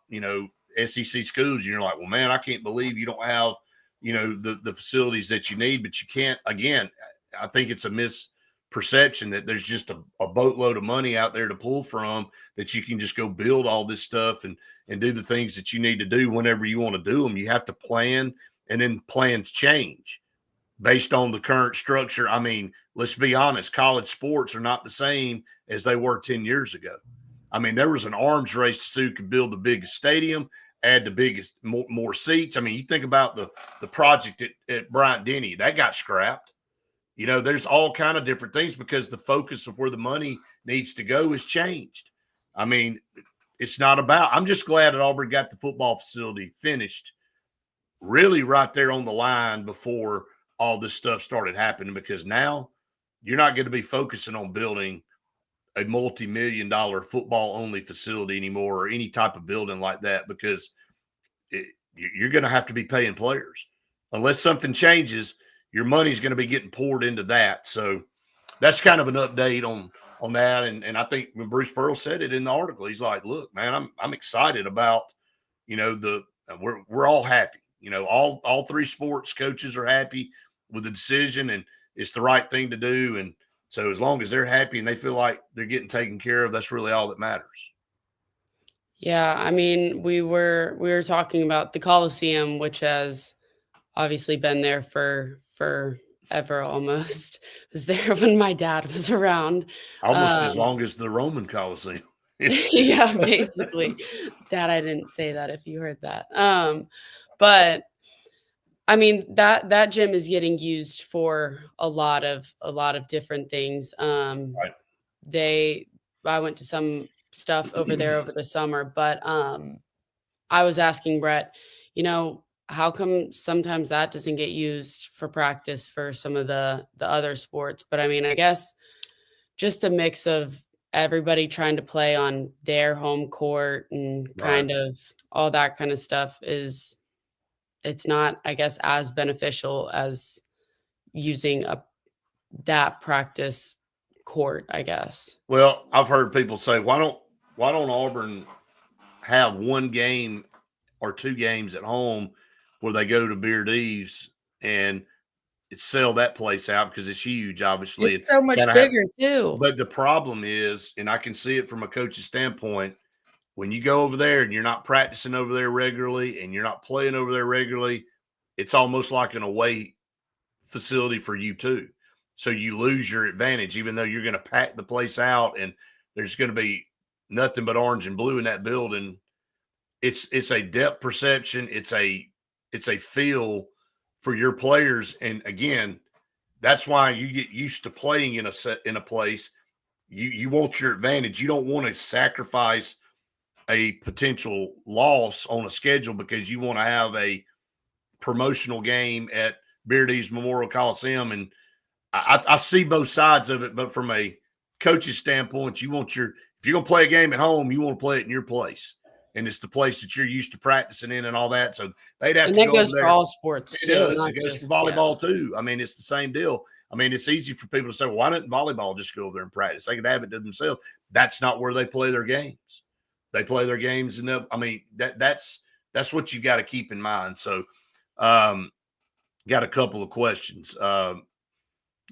A: SEC schools, you're like, well, man, I can't believe you don't have, the facilities that you need, but you can't. Again, I think it's a misperception that there's just a boatload of money out there to pull from that you can just go build all this stuff and do the things that you need to do whenever you want to do them. You have to plan, and then plans change based on the current structure. I mean, let's be honest, college sports are not the same as they were 10 years ago. I mean, there was an arms race to see who could build the biggest stadium, add the biggest, more seats. I mean, you think about the project at Bryant-Denny, that got scrapped. There's all kind of different things because the focus of where the money needs to go has changed. I mean, it's not about – I'm just glad that Auburn got the football facility finished really right there on the line before all this stuff started happening, because now you're not going to be focusing on building a multi-million-dollar football-only facility anymore, or any type of building like that, because you're going to have to be paying players. Unless something changes, your money's going to be getting poured into that. So that's kind of an update on that. And I think when Bruce Pearl said it in the article, he's like, look, man, I'm excited about, we're all happy. All three sports coaches are happy with the decision, and it's the right thing to do. And so as long as they're happy and they feel like they're getting taken care of, that's really all that matters.
B: Yeah, I mean, we were talking about the Coliseum, which has obviously been there for ever almost. Was there when my dad was around.
A: Almost as long as the Roman Coliseum.
B: Yeah, basically. Dad, I didn't say that if you heard that. But I mean that gym is getting used for a lot of different things.
A: Right.
B: They I went to some stuff over there over the summer, but I was asking Brett, how come sometimes that doesn't get used for practice for some of the other sports? But I mean, I guess just a mix of everybody trying to play on their home court and
A: Right.
B: kind of all that kind of stuff is it's not, I guess, as beneficial as using a that practice court, I guess.
A: Well, I've heard people say, why don't Auburn have one game or two games at home where they go to Beard Eves and sell that place out because it's huge, obviously, and
B: It's so much
A: kind of have.
B: bigger too.
A: But the problem is, and I can see it from a coach's standpoint, when you go over there and you're not practicing over there regularly and you're not playing over there regularly, it's almost like an away facility for you too. So you lose your advantage, even though you're going to pack the place out and there's going to be nothing but orange and blue in that building. It's a depth perception. It's a feel for your players. And again, that's why you get used to playing in a place. You want your advantage. You don't want to sacrifice a potential loss on a schedule because you want to have a promotional game at Beard Eves Memorial Coliseum. And I see both sides of it, but from a coach's standpoint, if you're going to play a game at home, you want to play it in your place. And it's the place that you're used to practicing in and all that. So they'd have
B: And
A: to
B: that
A: go over
B: goes for
A: there.
B: all sports
A: It
B: too,
A: does. It
B: not
A: goes for
B: just yeah.
A: volleyball too. I mean, it's the same deal. I mean, it's easy for people to say, well, why didn't volleyball just go over there and practice? They could have it to themselves. That's not where they play their games. They play their games that's what you got to keep in mind. So got a couple of questions.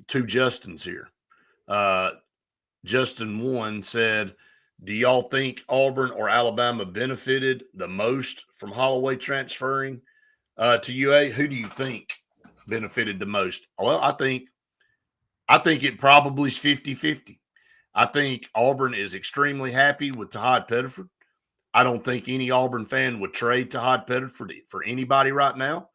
A: Two Justins here. Justin 1 said, do y'all think Auburn or Alabama benefited the most from Holloway transferring to UA? Who do you think benefited the most? Well, I think it probably is 50-50. I think Auburn is extremely happy with Tahad Pettiford. I don't think any Auburn fan would trade Tahad Pettiford for anybody right now.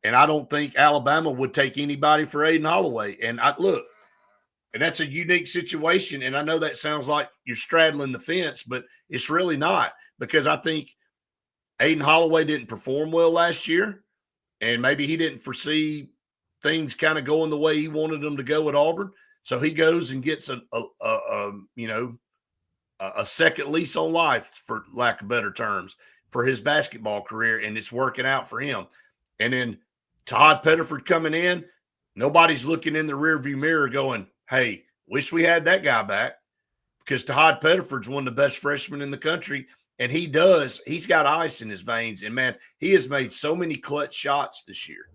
A: And I don't think Alabama would take anybody for Aiden Holloway. And and that's a unique situation. And I know that sounds like you're straddling the fence, but it's really not, because I think Aiden Holloway didn't perform well last year, and maybe he didn't foresee things kind of going the way he wanted them to go at Auburn. So he goes and gets a second lease on life, for lack of better terms, for his basketball career, and it's working out for him. And then Todd Pettiford coming in, nobody's looking in the rearview mirror going, hey, wish we had that guy back, because Todd Pettiford's one of the best freshmen in the country, and he's got ice in his veins. And, man, he has made so many clutch shots this year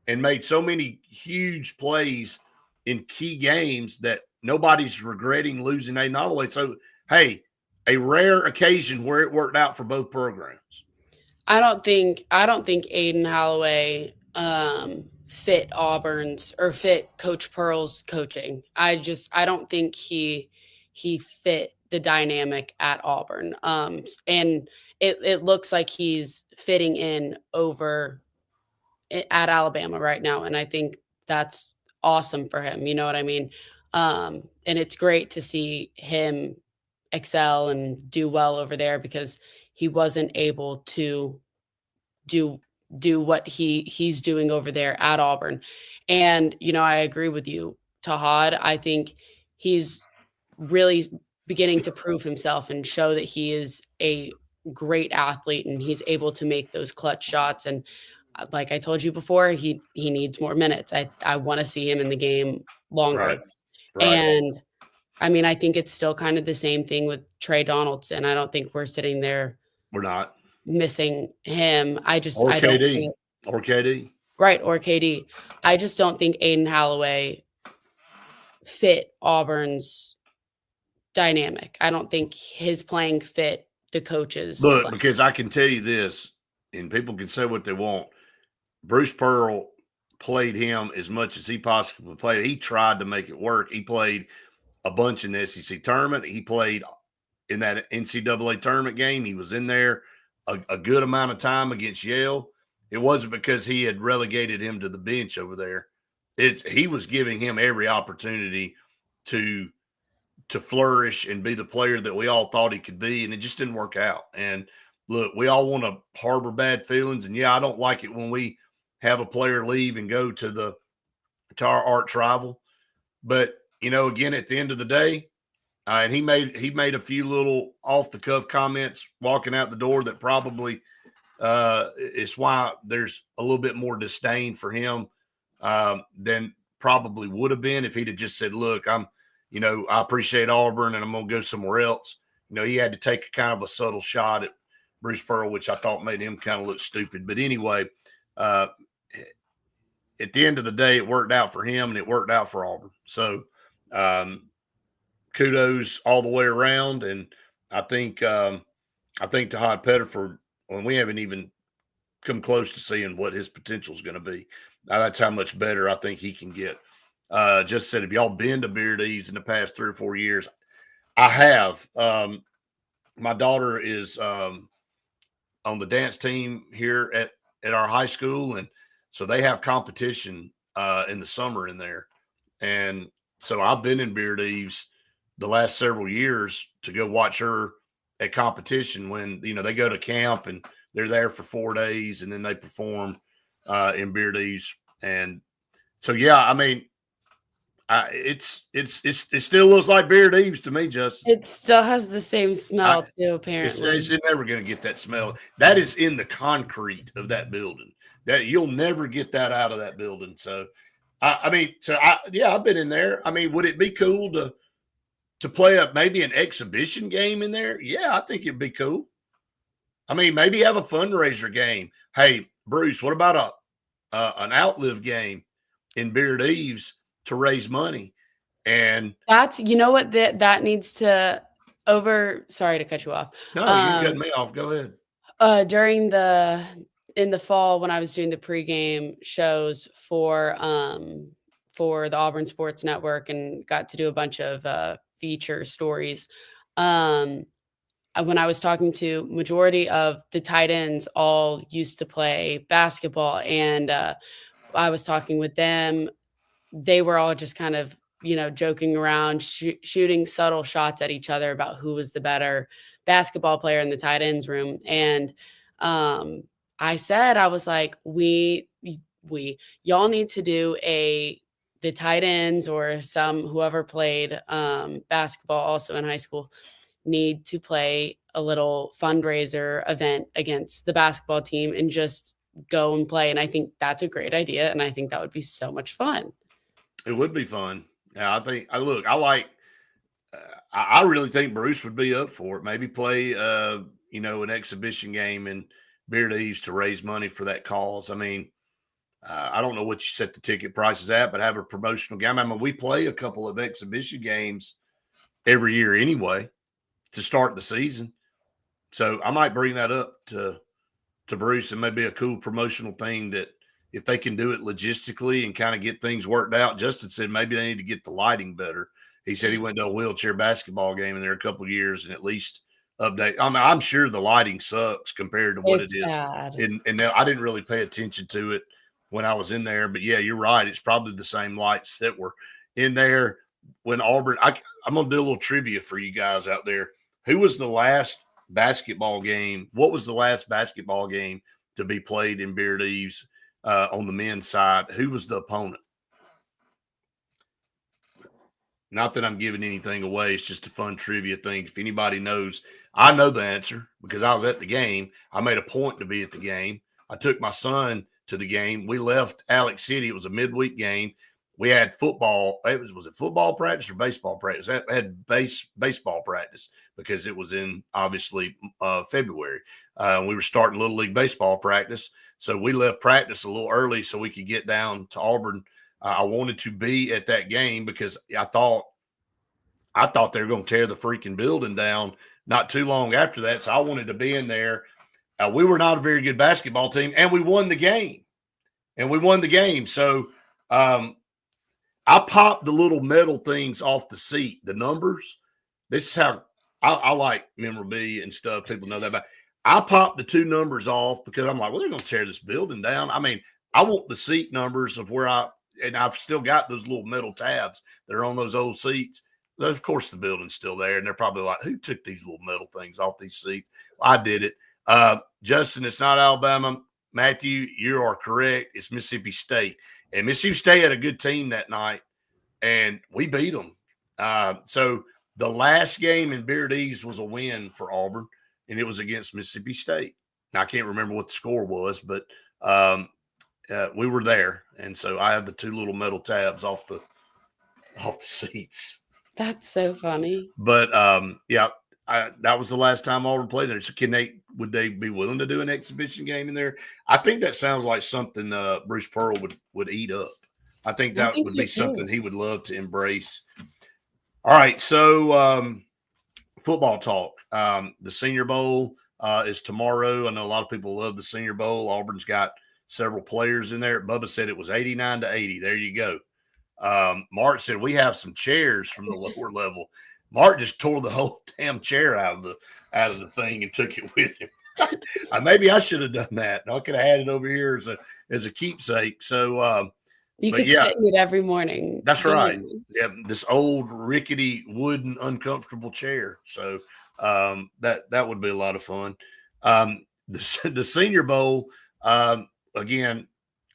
A: and made so many huge plays in key games that nobody's regretting losing Aiden Holloway. So, hey, a rare occasion where it worked out for both programs.
B: I don't think Aiden Holloway fit Coach Pearl's coaching. I don't think he fit the dynamic at Auburn. And it looks like he's fitting in over at Alabama right now, and I think that's awesome for him. You know what I mean? And it's great to see him excel and do well over there, because he wasn't able to do what he's doing over there at Auburn. And I agree with you, Tahad. I think he's really beginning to prove himself and show that he is a great athlete, and he's able to make those clutch shots. And like I told you before, he needs more minutes. I want to see him in the game longer.
A: Right.
B: And I mean, I think it's still kind of the same thing with Trey Donaldson. I don't think we're sitting there.
A: We're not
B: Missing him. I
A: or
B: don't
A: KD
B: think,
A: or KD.
B: Right, or KD. I just don't think Aiden Holloway fit Auburn's dynamic. I don't think his playing fit the coaches.
A: Look, because I can tell you this, and people can say what they want. Bruce Pearl played him as much as he possibly played. He tried to make it work. He played a bunch in the SEC tournament. He played in that NCAA tournament game. He was in there a good amount of time against Yale. It wasn't because he had relegated him to the bench over there. He was giving him every opportunity to flourish and be the player that we all thought he could be, and it just didn't work out. And look, we all want to harbor bad feelings, and yeah, I don't like it when we have a player leave and go to our arch rival. But again, at the end of the day, and he made a few little off the cuff comments walking out the door that probably is why there's a little bit more disdain for him than probably would have been if he'd have just said, "Look, I appreciate Auburn and I'm going to go somewhere else." He had to take a kind of a subtle shot at Bruce Pearl, which I thought made him kind of look stupid. But anyway, at the end of the day, it worked out for him and it worked out for Auburn. So kudos all the way around. And I think to Todd Pettiford, when we haven't even come close to seeing what his potential is going to be. That's how much better I think he can get. Just said, have y'all been to Beard Eves in the past 3 or 4 years? I have. My daughter is on the dance team here at our high school, and so they have competition in the summer in there. And so I've been in Beard Eves the last several years to go watch her at competition when they go to camp and they're there for 4 days and then they perform in Beard Eves. And so yeah, I mean, it still looks like Beard Eves to me, Justin.
B: It still has the same smell too, apparently.
A: It's never going to get that smell. That is in the concrete of that building. That you'll never get that out of that building. So, I've been in there. I mean, would it be cool to play maybe an exhibition game in there? Yeah, I think it'd be cool. I mean, maybe have a fundraiser game. Hey, Bruce, what about an outlive game in Beard Eves to raise money? And
B: that's what that needs to sorry to cut you off.
A: No, you're cutting me off. Go ahead.
B: In the fall when I was doing the pregame shows for the Auburn Sports Network and got to do a bunch of feature stories. When I was talking to majority of the tight ends, all used to play basketball, and I was talking with them. They were all just kind of joking around, shooting subtle shots at each other about who was the better basketball player in the tight ends room. And I was like, y'all need to do the tight ends or whoever played basketball also in high school need to play a little fundraiser event against the basketball team and just go and play. And I think that's a great idea. And I think that would be so much fun.
A: It would be fun. Yeah, I really think Bruce would be up for it. Maybe play, an exhibition game in Beard Eves to raise money for that cause. I mean, I don't know what you set the ticket prices at, but have a promotional game. I mean, we play a couple of exhibition games every year anyway to start the season. So I might bring that up to Bruce, and maybe a cool promotional thing that if they can do it logistically and kind of get things worked out. Justin said maybe they need to get the lighting better. He said he went to a wheelchair basketball game in there a couple of years and at least update. I mean, I'm sure the lighting sucks compared to what it is. And I didn't really pay attention to it when I was in there, but yeah, you're right. It's probably the same lights that were in there when Auburn. I'm going to do a little trivia for you guys out there. Who was the last basketball game? What was the last basketball game to be played in Beard Eves on the men's side? Who was the opponent? Not that I'm giving anything away. It's just a fun trivia thing. If anybody knows, I know the answer because I was at the game. I made a point to be at the game. I took my son to the game. We left Alex City. It was a midweek game. We had football. Was it football practice or baseball practice? I had baseball practice because it was in obviously February. We were starting Little League baseball practice. So we left practice a little early so we could get down to Auburn. I wanted to be at that game because I thought they were going to tear the freaking building down not too long after that. So I wanted to be in there. We were not a very good basketball team, and we won the game. and we won the game. So um, I popped the little metal things off the seat, the numbers. This is how I like memorabilia and stuff. People know that about. I popped the two numbers off because I'm like, well, they're going to tear this building down. I mean, I want the seat numbers of where and I've still got those little metal tabs that are on those old seats. Of course, the building's still there, and they're probably like, who took these little metal things off these seats? I did it. Justin, it's not Alabama. Matthew, you are correct. It's Mississippi State. And Mississippi State had a good team that night, and we beat them. So the last game in Beard East was a win for Auburn, and it was against Mississippi State. Now, I can't remember what the score was, but we were there, and so I have the two little metal tabs off the seats.
B: That's so funny.
A: But yeah, that was the last time Auburn played there. So would they be willing to do an exhibition game in there? I think that sounds like something Bruce Pearl would eat up. I think that would be something he would love to embrace. All right, so football talk. The Senior Bowl is tomorrow. I know a lot of people love the Senior Bowl. Auburn's got several players in there. Bubba said it was 89-80. There you go. Mark said we have some chairs from the lower level. Mark just tore the whole damn chair out of the thing and took it with him. Maybe I should have done that. I could have had it over here as a keepsake. So
B: you could sit in it every morning.
A: That's right. Yeah, this old rickety wooden uncomfortable chair. So that would be a lot of fun. The Senior Bowl, again,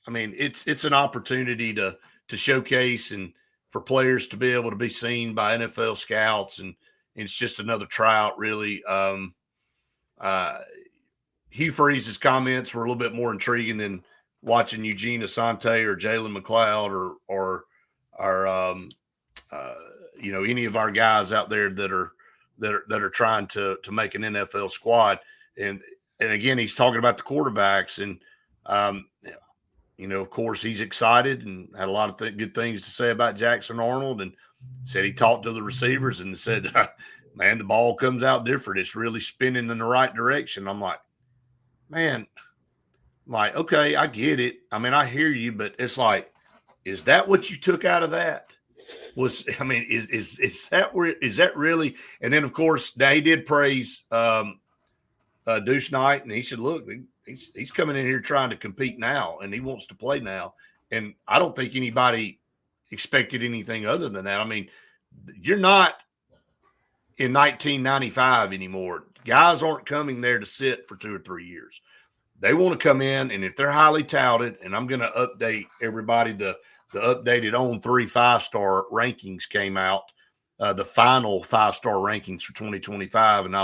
A: I mean, it's an opportunity to showcase and for players to be able to be seen by NFL scouts, and it's just another tryout, really. Hugh Freeze's comments were a little bit more intriguing than watching Eugene Asante or Jalen McLeod or any of our guys out there that are trying to make an NFL squad. And again, he's talking about the quarterbacks, and of course, he's excited and had a lot of good things to say about Jackson Arnold, and said he talked to the receivers and said, man, the ball comes out different. It's really spinning in the right direction. I'm like, man, okay, I get it. I mean, I hear you, but it's like, is that what you took out of that? Is that really? And then, of course, now he did praise Deuce Knight, and he said, look, he's coming in here trying to compete now, and he wants to play now. And I don't think anybody expected anything other than that. I mean, you're not in 1995 anymore. Guys aren't coming there to sit for 2 or 3 years. They want to come in, and if they're highly touted, and I'm going to update everybody, the updated On 3 5-star rankings came out, the final 5-star rankings for 2025, and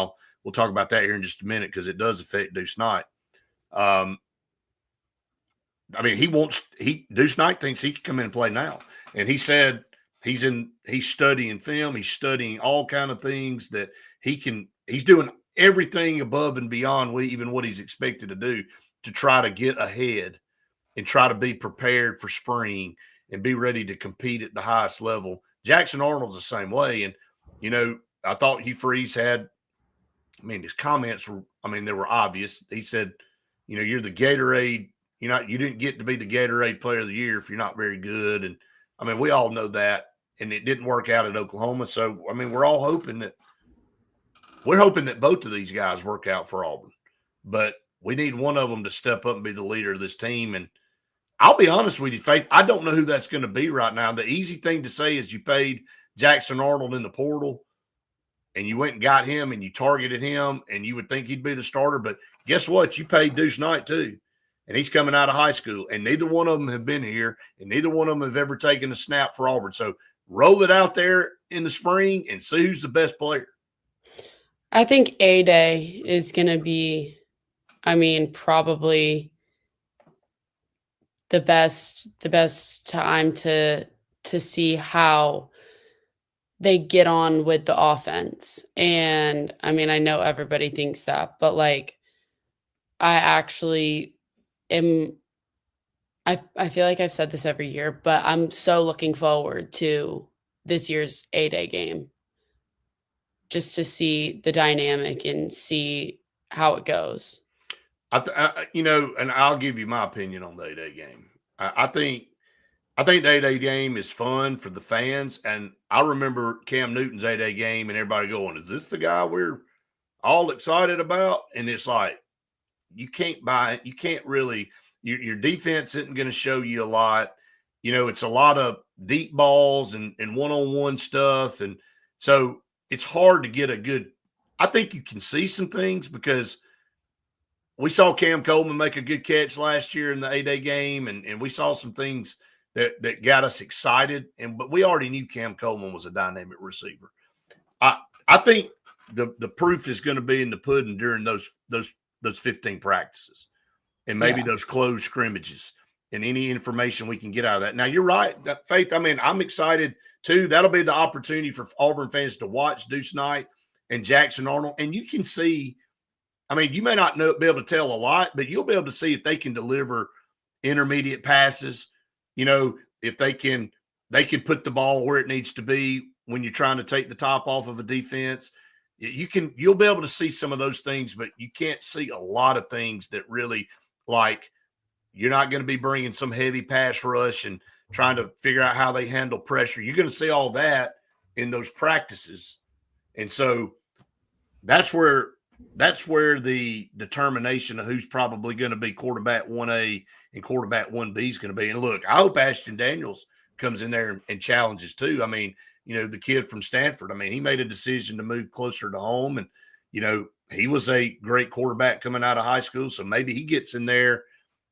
A: we'll talk about that here in just a minute because it does affect Deuce Knight. I mean, Deuce Knight thinks he can come in and play now. And he said he's studying film. He's studying all kind of things that he's doing everything above and beyond even what he's expected to do to try to get ahead and try to be prepared for spring and be ready to compete at the highest level. Jackson Arnold's the same way. And, I thought Hugh Freeze his comments they were obvious. He said, you're the Gatorade. You didn't get to be the Gatorade Player of the Year if you're not very good. And we all know that. And it didn't work out at Oklahoma. So we're all hoping that both of these guys work out for Auburn. But we need one of them to step up and be the leader of this team. And I'll be honest with you, Faith, I don't know who that's going to be right now. The easy thing to say is you paid Jackson Arnold in the portal, and you went and got him and you targeted him, and you would think he'd be the starter. But guess what? You paid Deuce Knight too, and he's coming out of high school, and neither one of them have been here, and neither one of them have ever taken a snap for Auburn. So roll it out there in the spring and see who's the best player.
B: I think A-Day is going to be, probably the best time to see how they get on with the offense. And I know everybody thinks that, but I actually am, I feel like I've said this every year, but I'm so looking forward to this year's A-Day game just to see the dynamic and see how it goes.
A: And I'll give you my opinion on the A-Day game. I think the 8A game is fun for the fans. And I remember Cam Newton's 8A game and everybody going, is this the guy we're all excited about? And it's like, you can't buy it. You can't really, your defense isn't going to show you a lot. It's a lot of deep balls and one-on-one stuff. And so it's hard to get a good, I think you can see some things because we saw Cam Coleman make a good catch last year in the 8A game, and we saw some things that got us excited. But we already knew Cam Coleman was a dynamic receiver. I think the proof is going to be in the pudding during those 15 practices and maybe those closed scrimmages and any information we can get out of that. Now, you're right, Faith. I mean, I'm excited too. That'll be the opportunity for Auburn fans to watch Deuce Knight and Jackson Arnold. And you can see, I mean, you may not be able to tell a lot, but you'll be able to see if they can deliver intermediate passes. If they can put the ball where it needs to be when you're trying to take the top off of a defense. You'll be able to see some of those things, but you can't see a lot of things that really, like, you're not going to be bringing some heavy pass rush and trying to figure out how they handle pressure. You're going to see all that in those practices. And so that's where the determination of who's probably going to be quarterback 1A and quarterback 1B is going to be. And look, I hope Ashton Daniels comes in there and challenges too. I mean, the kid from Stanford, I mean, he made a decision to move closer to home, and, he was a great quarterback coming out of high school. So maybe he gets in there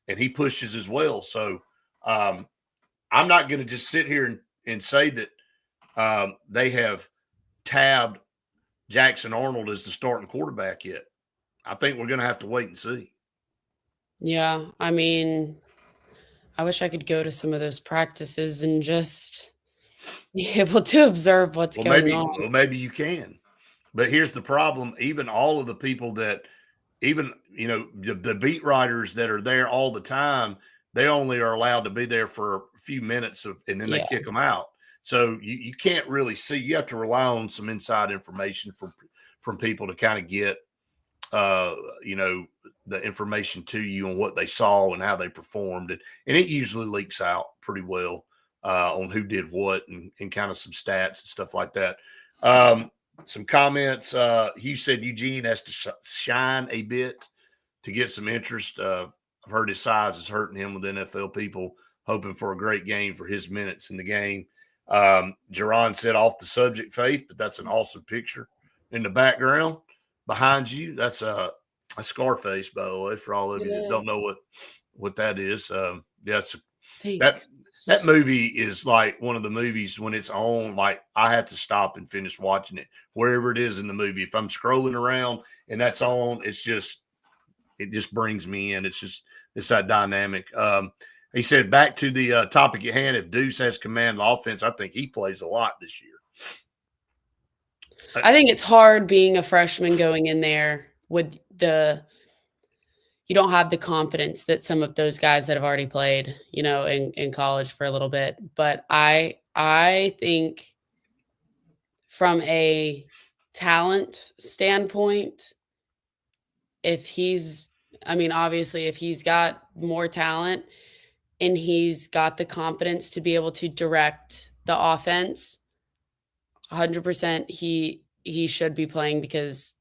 A: and he pushes as well. So I'm not going to just sit here and say that they have tabbed Jackson Arnold as the starting quarterback yet. I think we're going to have to wait and see.
B: Yeah. I mean, I wish I could go to some of those practices and just be able to observe what's going on.
A: Well, maybe you can. But here's the problem. Even all of the people that, even, the beat writers that are there all the time, they only are allowed to be there for a few minutes and then they kick them out. So you can't really see. You have to rely on some inside information from people to kind of get, the information to you on what they saw and how they performed. And it usually leaks out pretty well on who did what and kind of some stats and stuff like that. Some comments. Hugh said Eugene has to shine a bit to get some interest. I've heard his size is hurting him with NFL people, hoping for a great game for his minutes in the game. Jerron said off the subject, Faith, but that's an awesome picture in the background behind you. That's a Scarface, by the way, for all of you that don't know what that is. That movie is like one of the movies when it's on, like I have to stop and finish watching it wherever it is in the movie. If I'm scrolling around and that's on, it just brings me in. It's that dynamic. He said, back to the topic at hand, if Deuce has command of the offense, I think he plays a lot this year.
B: I think it's hard being a freshman going in there with you don't have the confidence that some of those guys that have already played, in college for a little bit. But I think from a talent standpoint, obviously if he's got more talent and he's got the confidence to be able to direct the offense, 100% he should be playing, because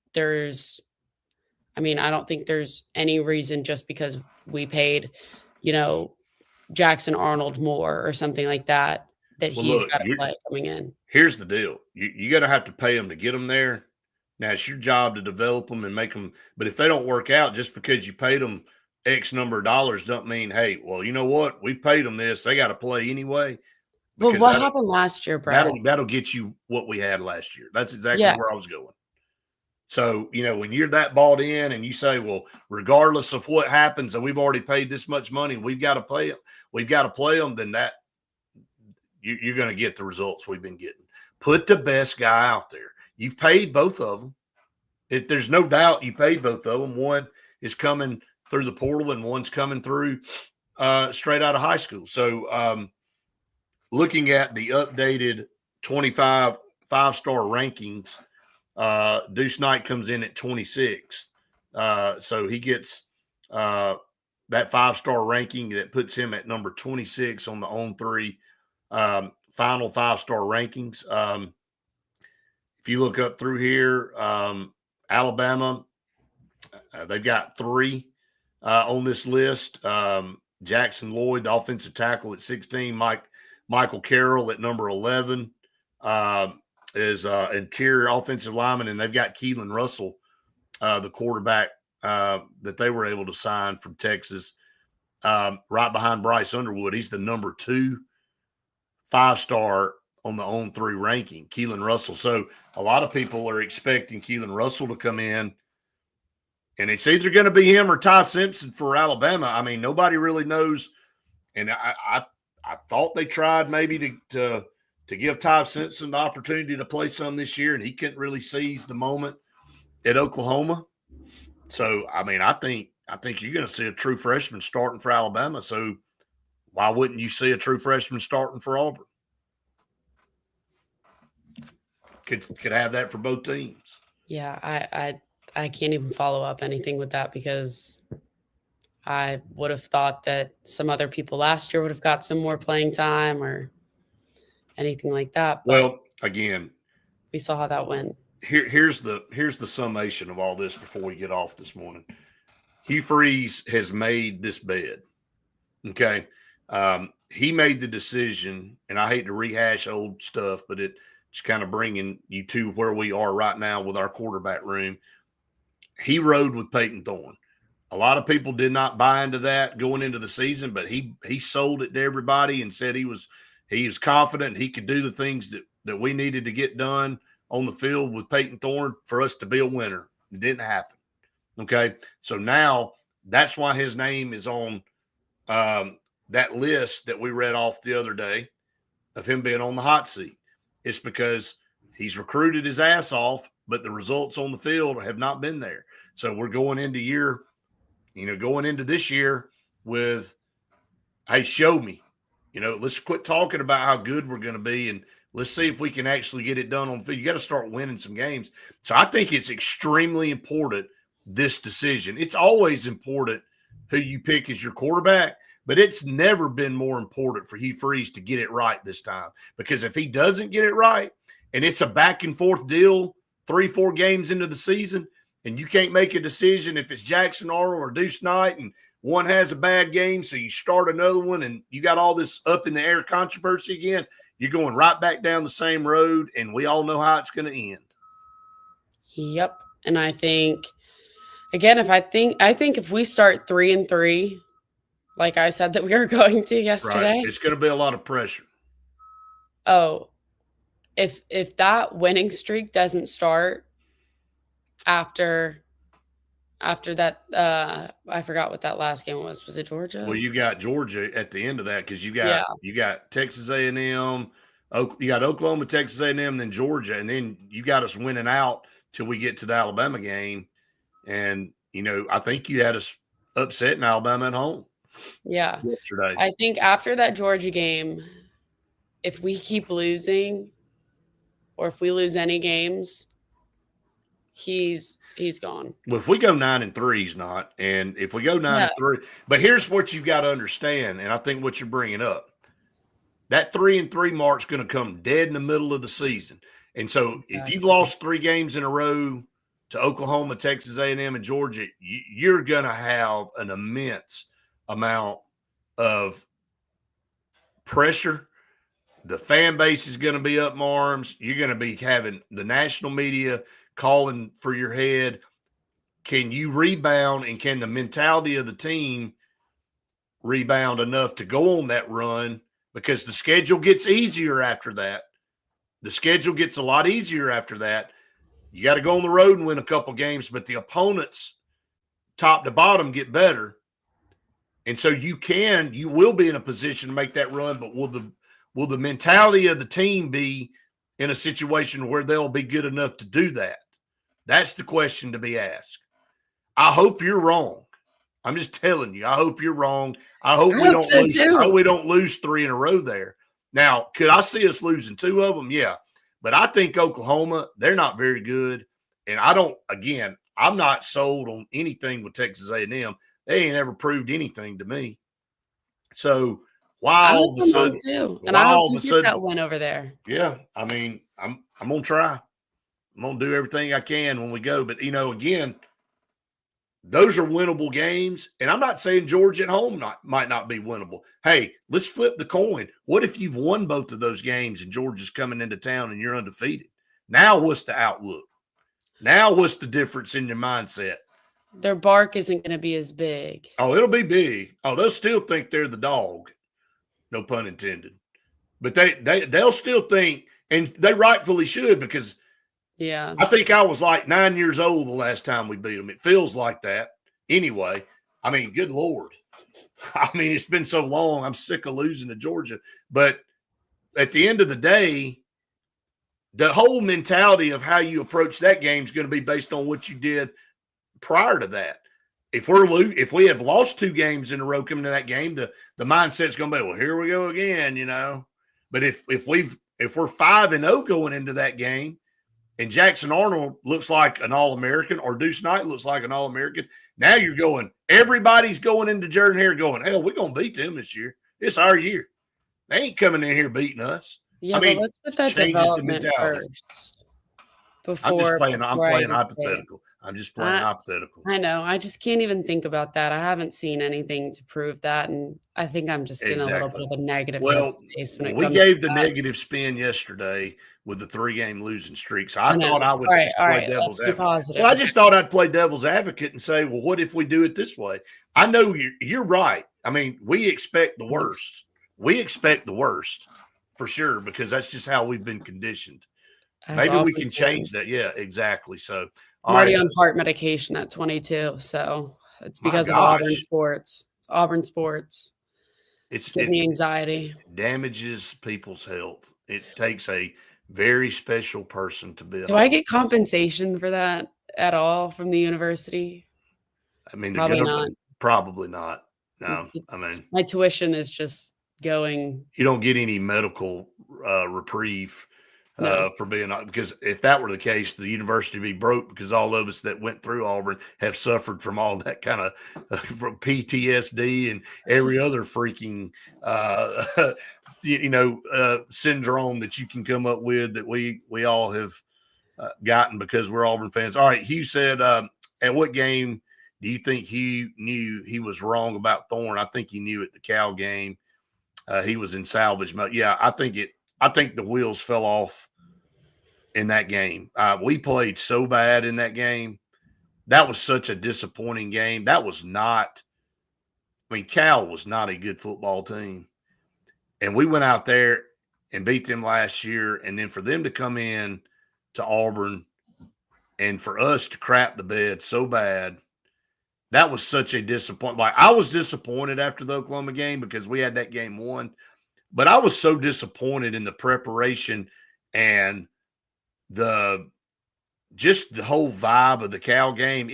B: I don't think there's any reason just because we paid, Jackson Arnold more or something like that he's got to play coming in.
A: Here's the deal. You're going to have to pay them to get them there. Now, it's your job to develop them and make them. But if they don't work out, just because you paid them X number of dollars don't mean, hey, well, you know what? We've paid them this. They got to play anyway.
B: Well, what happened last year, Brad?
A: That'll get you what we had last year. That's exactly where I was going. So, when you're that bought in and you say, well, regardless of what happens, and we've already paid this much money, we've got to play them, then that you're going to get the results we've been getting. Put the best guy out there. You've paid both of them. There's no doubt you paid both of them. One is coming through the portal and one's coming through straight out of high school. So looking at the updated 25 5-star rankings, Deuce Knight comes in at 26th. So he gets that that 5-star ranking that puts him at number 26 on the On3 final 5-star rankings. If you look up through here, Alabama, they've got 3 on this list. Jackson Lloyd, the offensive tackle, at 16. Michael Carroll at number 11 is interior offensive lineman, and they've got Keelan Russell, the quarterback that they were able to sign from Texas, right behind Bryce Underwood. He's the number 2 5-star on the On3 ranking, Keelan Russell. So a lot of people are expecting Keelan Russell to come in, and it's either going to be him or Ty Simpson for Alabama. I mean, nobody really knows. And I thought they tried maybe to give Ty Simpson the opportunity to play some this year, and he couldn't really seize the moment at Oklahoma. So, I mean, I think you're going to see a true freshman starting for Alabama. So why wouldn't you see a true freshman starting for Auburn? Could have that for both teams.
B: Yeah, I can't even follow up anything with that, because I would have thought that some other people last year would have got some more playing time or anything like that. But
A: well, again,
B: we saw how that went.
A: Here's the summation of all this before we get off this morning. Hugh Freeze has made this bed. Okay. He made the decision, and I hate to rehash old stuff, but it's kind of bringing you to where we are right now with our quarterback room. He rode with Peyton Thorne. A lot of people did not buy into that going into the season, but he sold it to everybody and said he was confident he could do the things that we needed to get done on the field with Peyton Thorne for us to be a winner. It didn't happen. Okay. So now that's why his name is on that list that we read off the other day of him being on the hot seat. It's because he's recruited his ass off, but the results on the field have not been there. So we're going into this year with, hey, show me. Let's quit talking about how good we're going to be, and let's see if we can actually get it done on the field. You got to start winning some games. So I think it's extremely important, this decision. It's always important who you pick as your quarterback, but it's never been more important for Hugh Freeze to get it right this time. Because if he doesn't get it right, and it's a back and forth deal 3-4 games into the season, and you can't make a decision if it's Jackson Arnold or Deuce Knight, and one has a bad game, so you start another one, and you got all this up in the air controversy again, you're going right back down the same road, and we all know how it's going to end.
B: Yep. And I think, again, I think if we start 3-3, like I said that we were going to yesterday,
A: right, it's going to be a lot of pressure.
B: Oh, if that winning streak doesn't start after that, I forgot what that last game was. Was it Georgia?
A: Well, you got Georgia at the end of that, because you got Texas A&M, you got Oklahoma, Texas A&M, then Georgia, and then you got us winning out till we get to the Alabama game. And I think you had us upsetting Alabama at home.
B: Yeah,
A: yesterday.
B: I think after that Georgia game, if we keep losing, or if we lose any games, he's gone.
A: Well, if we go 9-3, he's not. And if we go 9-3, but here's what you've got to understand, and I think what you're bringing up, that 3-3 mark's going to come dead in the middle of the season. And so if you've lost 3 games in a row to Oklahoma, Texas A&M, and Georgia, you're going to have an immense amount of pressure. The fan base is going to be up in arms. You're going to be having the national media calling for your head. Can you rebound, and can the mentality of the team rebound enough to go on that run? Because the schedule gets easier after that. The schedule gets a lot easier after that. You got to go on the road and win a couple games, but the opponents, top to bottom, get better. And so you will be in a position to make that run, but will the mentality of the team be in a situation where they'll be good enough to do that? That's the question to be asked. I hope you're wrong. I'm just telling you, I hope you're wrong. I hope we don't lose 3 in a row there. Now, could I see us losing 2 of them? Yeah. But I think Oklahoma, they're not very good. And I'm not sold on anything with Texas A&M. They ain't ever proved anything to me. So
B: I
A: why all
B: hope
A: of a
B: I'm wrong
A: sudden,
B: too, and
A: why
B: I hope
A: all of
B: you
A: a
B: get that
A: sudden,
B: win over there.
A: yeah, I mean, I'm gonna try. I'm gonna do everything I can when we go. But again, those are winnable games. And I'm not saying Georgia at home might not be winnable. Hey, let's flip the coin. What if you've won both of those games and Georgia's coming into town and you're undefeated? Now what's the outlook? Now what's the difference in your mindset?
B: Their bark isn't going to be as big.
A: Oh, it'll be big. Oh, they'll still think they're the dog. No pun intended. But they'll still think, and they rightfully should, because
B: Yeah.
A: I think I was like 9 years old the last time we beat them. It feels like that. Anyway, I mean, good Lord. I mean, it's been so long. I'm sick of losing to Georgia. But at the end of the day, the whole mentality of how you approach that game is going to be based on what you did prior to that. If we have lost 2 games in a row coming to that game, the mindset's going to be, well, here we go again, But if we're 5-0 going into that game, and Jackson Arnold looks like an All-American, or Deuce Knight looks like an All-American, now you're going, everybody's going into Jordan Hare going, hell, we're going to beat them this year. It's our year. They ain't coming in here beating us.
B: Yeah,
A: I
B: but
A: mean,
B: let's get that
A: changes the
B: development
A: mentality.
B: first
A: I'm just
B: before
A: playing. I'm
B: I
A: playing
B: even say it.
A: hypothetical. I'm just playing hypothetical.
B: I know. I just can't even think about that. I haven't seen anything to prove that, and I think I'm just in a little bit
A: Exactly.
B: of a negative
A: Well,
B: headspace when it
A: we
B: comes to
A: gave the
B: that.
A: negative spin yesterday with the 3-game losing streak. So
B: I
A: I
B: know.
A: thought I would just
B: All
A: play
B: right.
A: devil's
B: Let's be
A: advocate.
B: positive.
A: Well, I just thought I'd play devil's advocate and say, well, what if we do it this way? I know you're right. I mean, we expect the worst. We expect the worst for sure, because that's just how we've been conditioned.
B: As
A: Maybe we
B: Auburn
A: can change
B: fans.
A: that. Yeah, exactly. So,
B: I'm
A: all
B: already
A: right.
B: on heart medication at 22, so it's
A: My
B: because of Auburn
A: gosh,
B: sports. It's Auburn sports. Give
A: it
B: me anxiety.
A: damages people's health. It takes a very special person to be an
B: Do I
A: Auburn.
B: get compensation for that at all from the university?
A: I mean, the
B: Probably not.
A: government probably not. No, I mean,
B: My tuition is just going.
A: you don't get any medical reprieve
B: No.
A: for being, because if that were the case, the university would be broke, because all of us that went through Auburn have suffered from all that kind of from PTSD and every other freaking syndrome that you can come up with, that we all have gotten because we're Auburn fans. All right, Hugh said, at what game do you think he knew he was wrong about Thorne? I think he knew at the Cal game. He was in salvage mode. Yeah, I think the wheels fell off in that game. We played so bad in that game. That was such a disappointing game. That was not. I mean, Cal was not a good football team, and we went out there and beat them last year. And then for them to come in to Auburn and for us to crap the bed so bad, that was such a disappointment. Like, I was disappointed after the Oklahoma game because we had that game won. But I was so disappointed in the preparation and the whole vibe of the Cal game.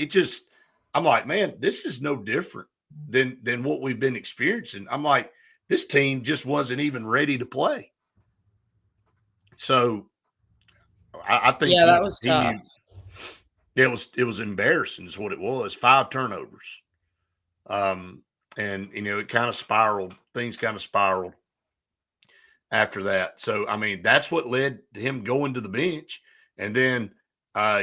A: I'm like, man, this is no different than what we've been experiencing. I'm like, this team just wasn't even ready to play. So I think
B: That was
A: he
B: tough.
A: knew. It was embarrassing is what it was. 5 turnovers. And it kind of spiraled. Things kind of spiraled after that. So, I mean, that's what led to him going to the bench. And then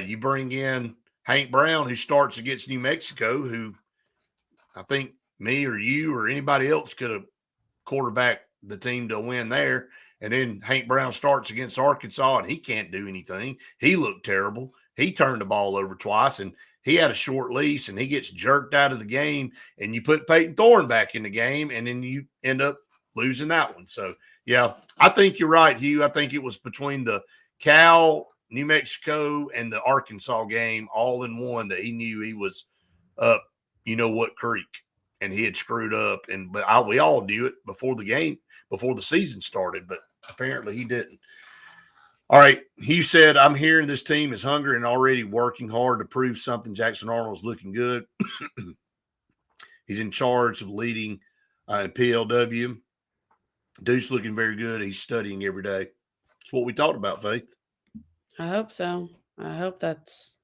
A: you bring in Hank Brown, who starts against New Mexico, who I think me or you or anybody else could have quarterbacked the team to win there. And then Hank Brown starts against Arkansas, and he can't do anything. He looked terrible. He turned the ball over twice, and he had a short leash, and he gets jerked out of the game. And you put Peyton Thorne back in the game, and then you end up losing that one. So, yeah, I think you're right, Hugh. I think it was between the Cal, New Mexico, and the Arkansas game all in one that he knew he was up, what creek, and he had screwed up. But we all knew it before the game, before the season started, but apparently he didn't. All right, Hugh said, I'm hearing this team is hungry and already working hard to prove something. Jackson Arnold's looking good. He's in charge of leading PLW. Deuce looking very good. He's studying every day. That's what we talked about, Faith.
B: I hope so. I hope that's.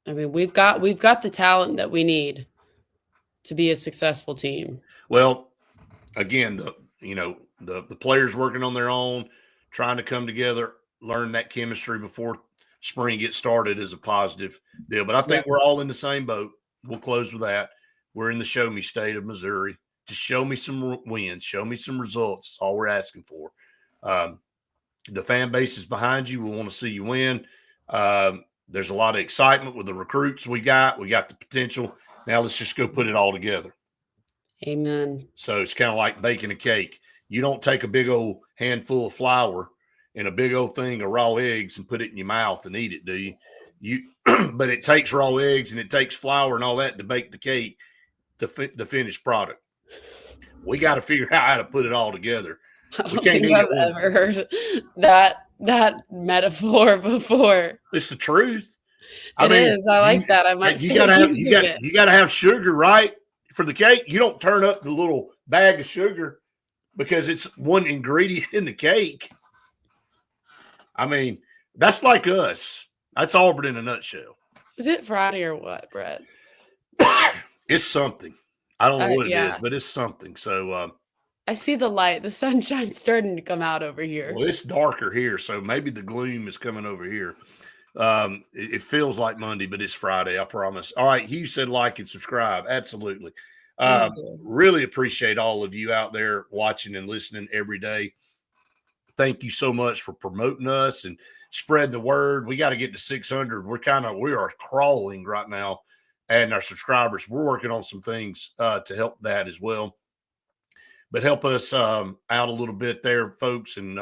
B: I mean, we've got the talent that we need. to be a successful team.
A: Well, again, the players working on their own, trying to come together, learn that chemistry before spring gets started is a positive deal. But I
B: Yep.
A: think we're all in the same boat. We'll close with that. We're in the show me state of Missouri. Just show me some wins, show me some results. That's all we're asking for. The fan base is behind you. We want to see you win. There's a lot of excitement with the recruits we got. We got the potential. Now let's just go put it all together.
B: Amen.
A: So it's kind of like baking a cake. You don't take a big old handful of flour and a big old thing of raw eggs and put it in your mouth and eat it, do you? But it takes raw eggs and it takes flour and all that to bake the cake, the finished product. We got to figure out how to put it all together.
B: I don't think I've ever heard that metaphor before.
A: It's the truth.
B: I like that. I might you gotta
A: have sugar, right? For the cake, you don't turn up the little bag of sugar because it's one ingredient in the cake. I mean, that's like us. That's Auburn in a nutshell.
B: Is it Friday or what, Brett?
A: It's something. I don't know what it is, but it's something. So
B: I see the light. The sunshine's starting to come out over here.
A: Well, it's darker here, so maybe the gloom is coming over here. It feels like Monday, but it's Friday, I promise. All right, Hugh said like and subscribe. Absolutely. Really appreciate all of you out there watching and listening every day. Thank you so much for promoting us and spread the word. We got to get to 600. We are crawling right now, and our subscribers. We're working on some things to help that as well. But help us out a little bit there, folks, and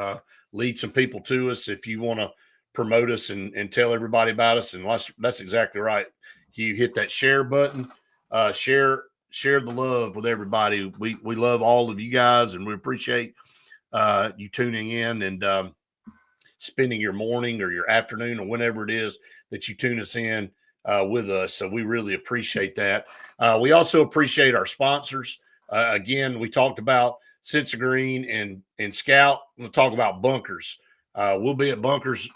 A: lead some people to us if you want to promote us and tell everybody about us. And that's exactly right. You hit that share button, share the love with everybody. We love all of you guys, and we appreciate you tuning in and spending your morning or your afternoon or whenever it is that you tune us in with us. So we really appreciate that. We also appreciate our sponsors. Again, we talked about Sense of Green and Scout. We'll talk about Bunkers. We'll be at Bunkers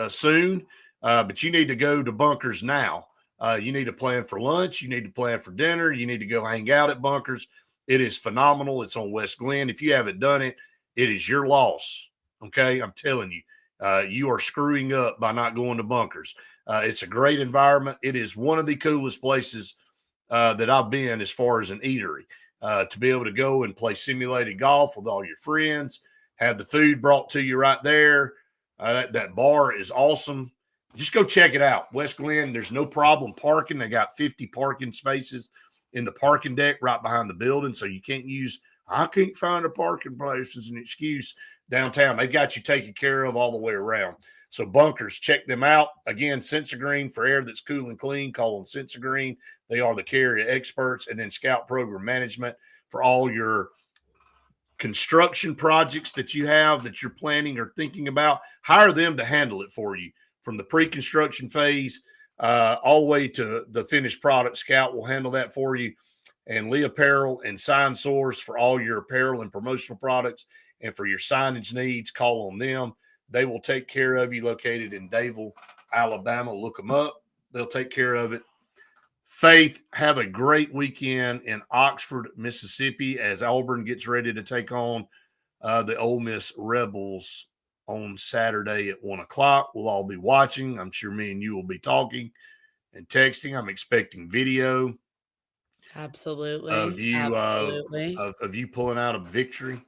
A: soon, but you need to go to Bunkers now. You need to plan for lunch. You need to plan for dinner. You need to go hang out at Bunkers. It is phenomenal. It's on West Glen. If you haven't done it, it is your loss. Okay, I'm telling you, you are screwing up by not going to Bunkers. It's a great environment. It is one of the coolest places that I've been as far as an eatery. To be able to go and play simulated golf with all your friends, have the food brought to you right there. That bar is awesome. Just go check it out. West Glen, there's no problem parking. They got 50 parking spaces in the parking deck right behind the building, so you can't use, I can't find a parking place as an excuse downtown. They got you taken care of all the way around. So Bunkers, check them out. Again, Sense of Green for air that's cool and clean. Call them Sense of Green. They are the carrier experts. And then Scout Program Management for all your construction projects that you have that you're planning or thinking about. Hire them to handle it for you from the pre-construction phase all the way to the finished product. Scout will handle that for you. And Lee Apparel and Sign Source for all your apparel and promotional products. And for your signage needs, call on them. They will take care of you, located in Daville, Alabama. Look them up. They'll take care of it. Faith, have a great weekend in Oxford, Mississippi, as Auburn gets ready to take on the Ole Miss Rebels on Saturday at 1 o'clock. We'll all be watching. I'm sure me and you will be talking and texting. I'm expecting video.
B: Absolutely.
A: Of you,
B: Absolutely.
A: Of you pulling out a victory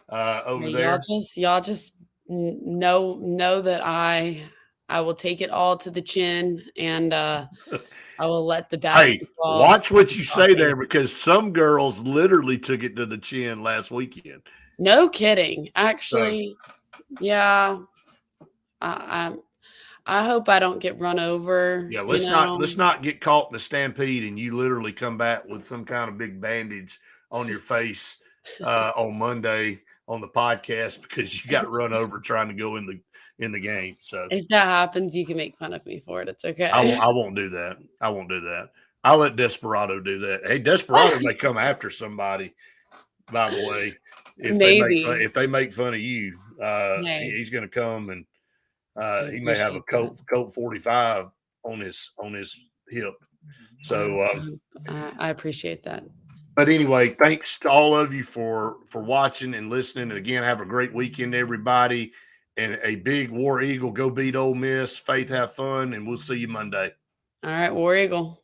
A: over there.
B: Y'all just know that I will take it all to the chin, and I will let the basketball.
A: Hey, watch what you say there, because some girls literally took it to the chin last weekend.
B: No kidding. Actually, yeah. I hope I don't get run over.
A: Yeah, let's not get caught in a stampede and you literally come back with some kind of big bandage on your face on Monday on the podcast because you got run over trying to go in the game. So
B: if that happens, you can make fun of me for it. It's okay.
A: I won't do that. I won't do that. I'll let Desperado do that. Hey, Desperado may come after somebody, by the way. If they make fun of you, he's going to come and he may have a Colt 45 on his hip. So,
B: I appreciate that.
A: but anyway, thanks to all of you for watching and listening. And again, have a great weekend, everybody. And a big War Eagle. Go beat Ole Miss. Faith, have fun, and we'll see you Monday.
B: All right, War Eagle.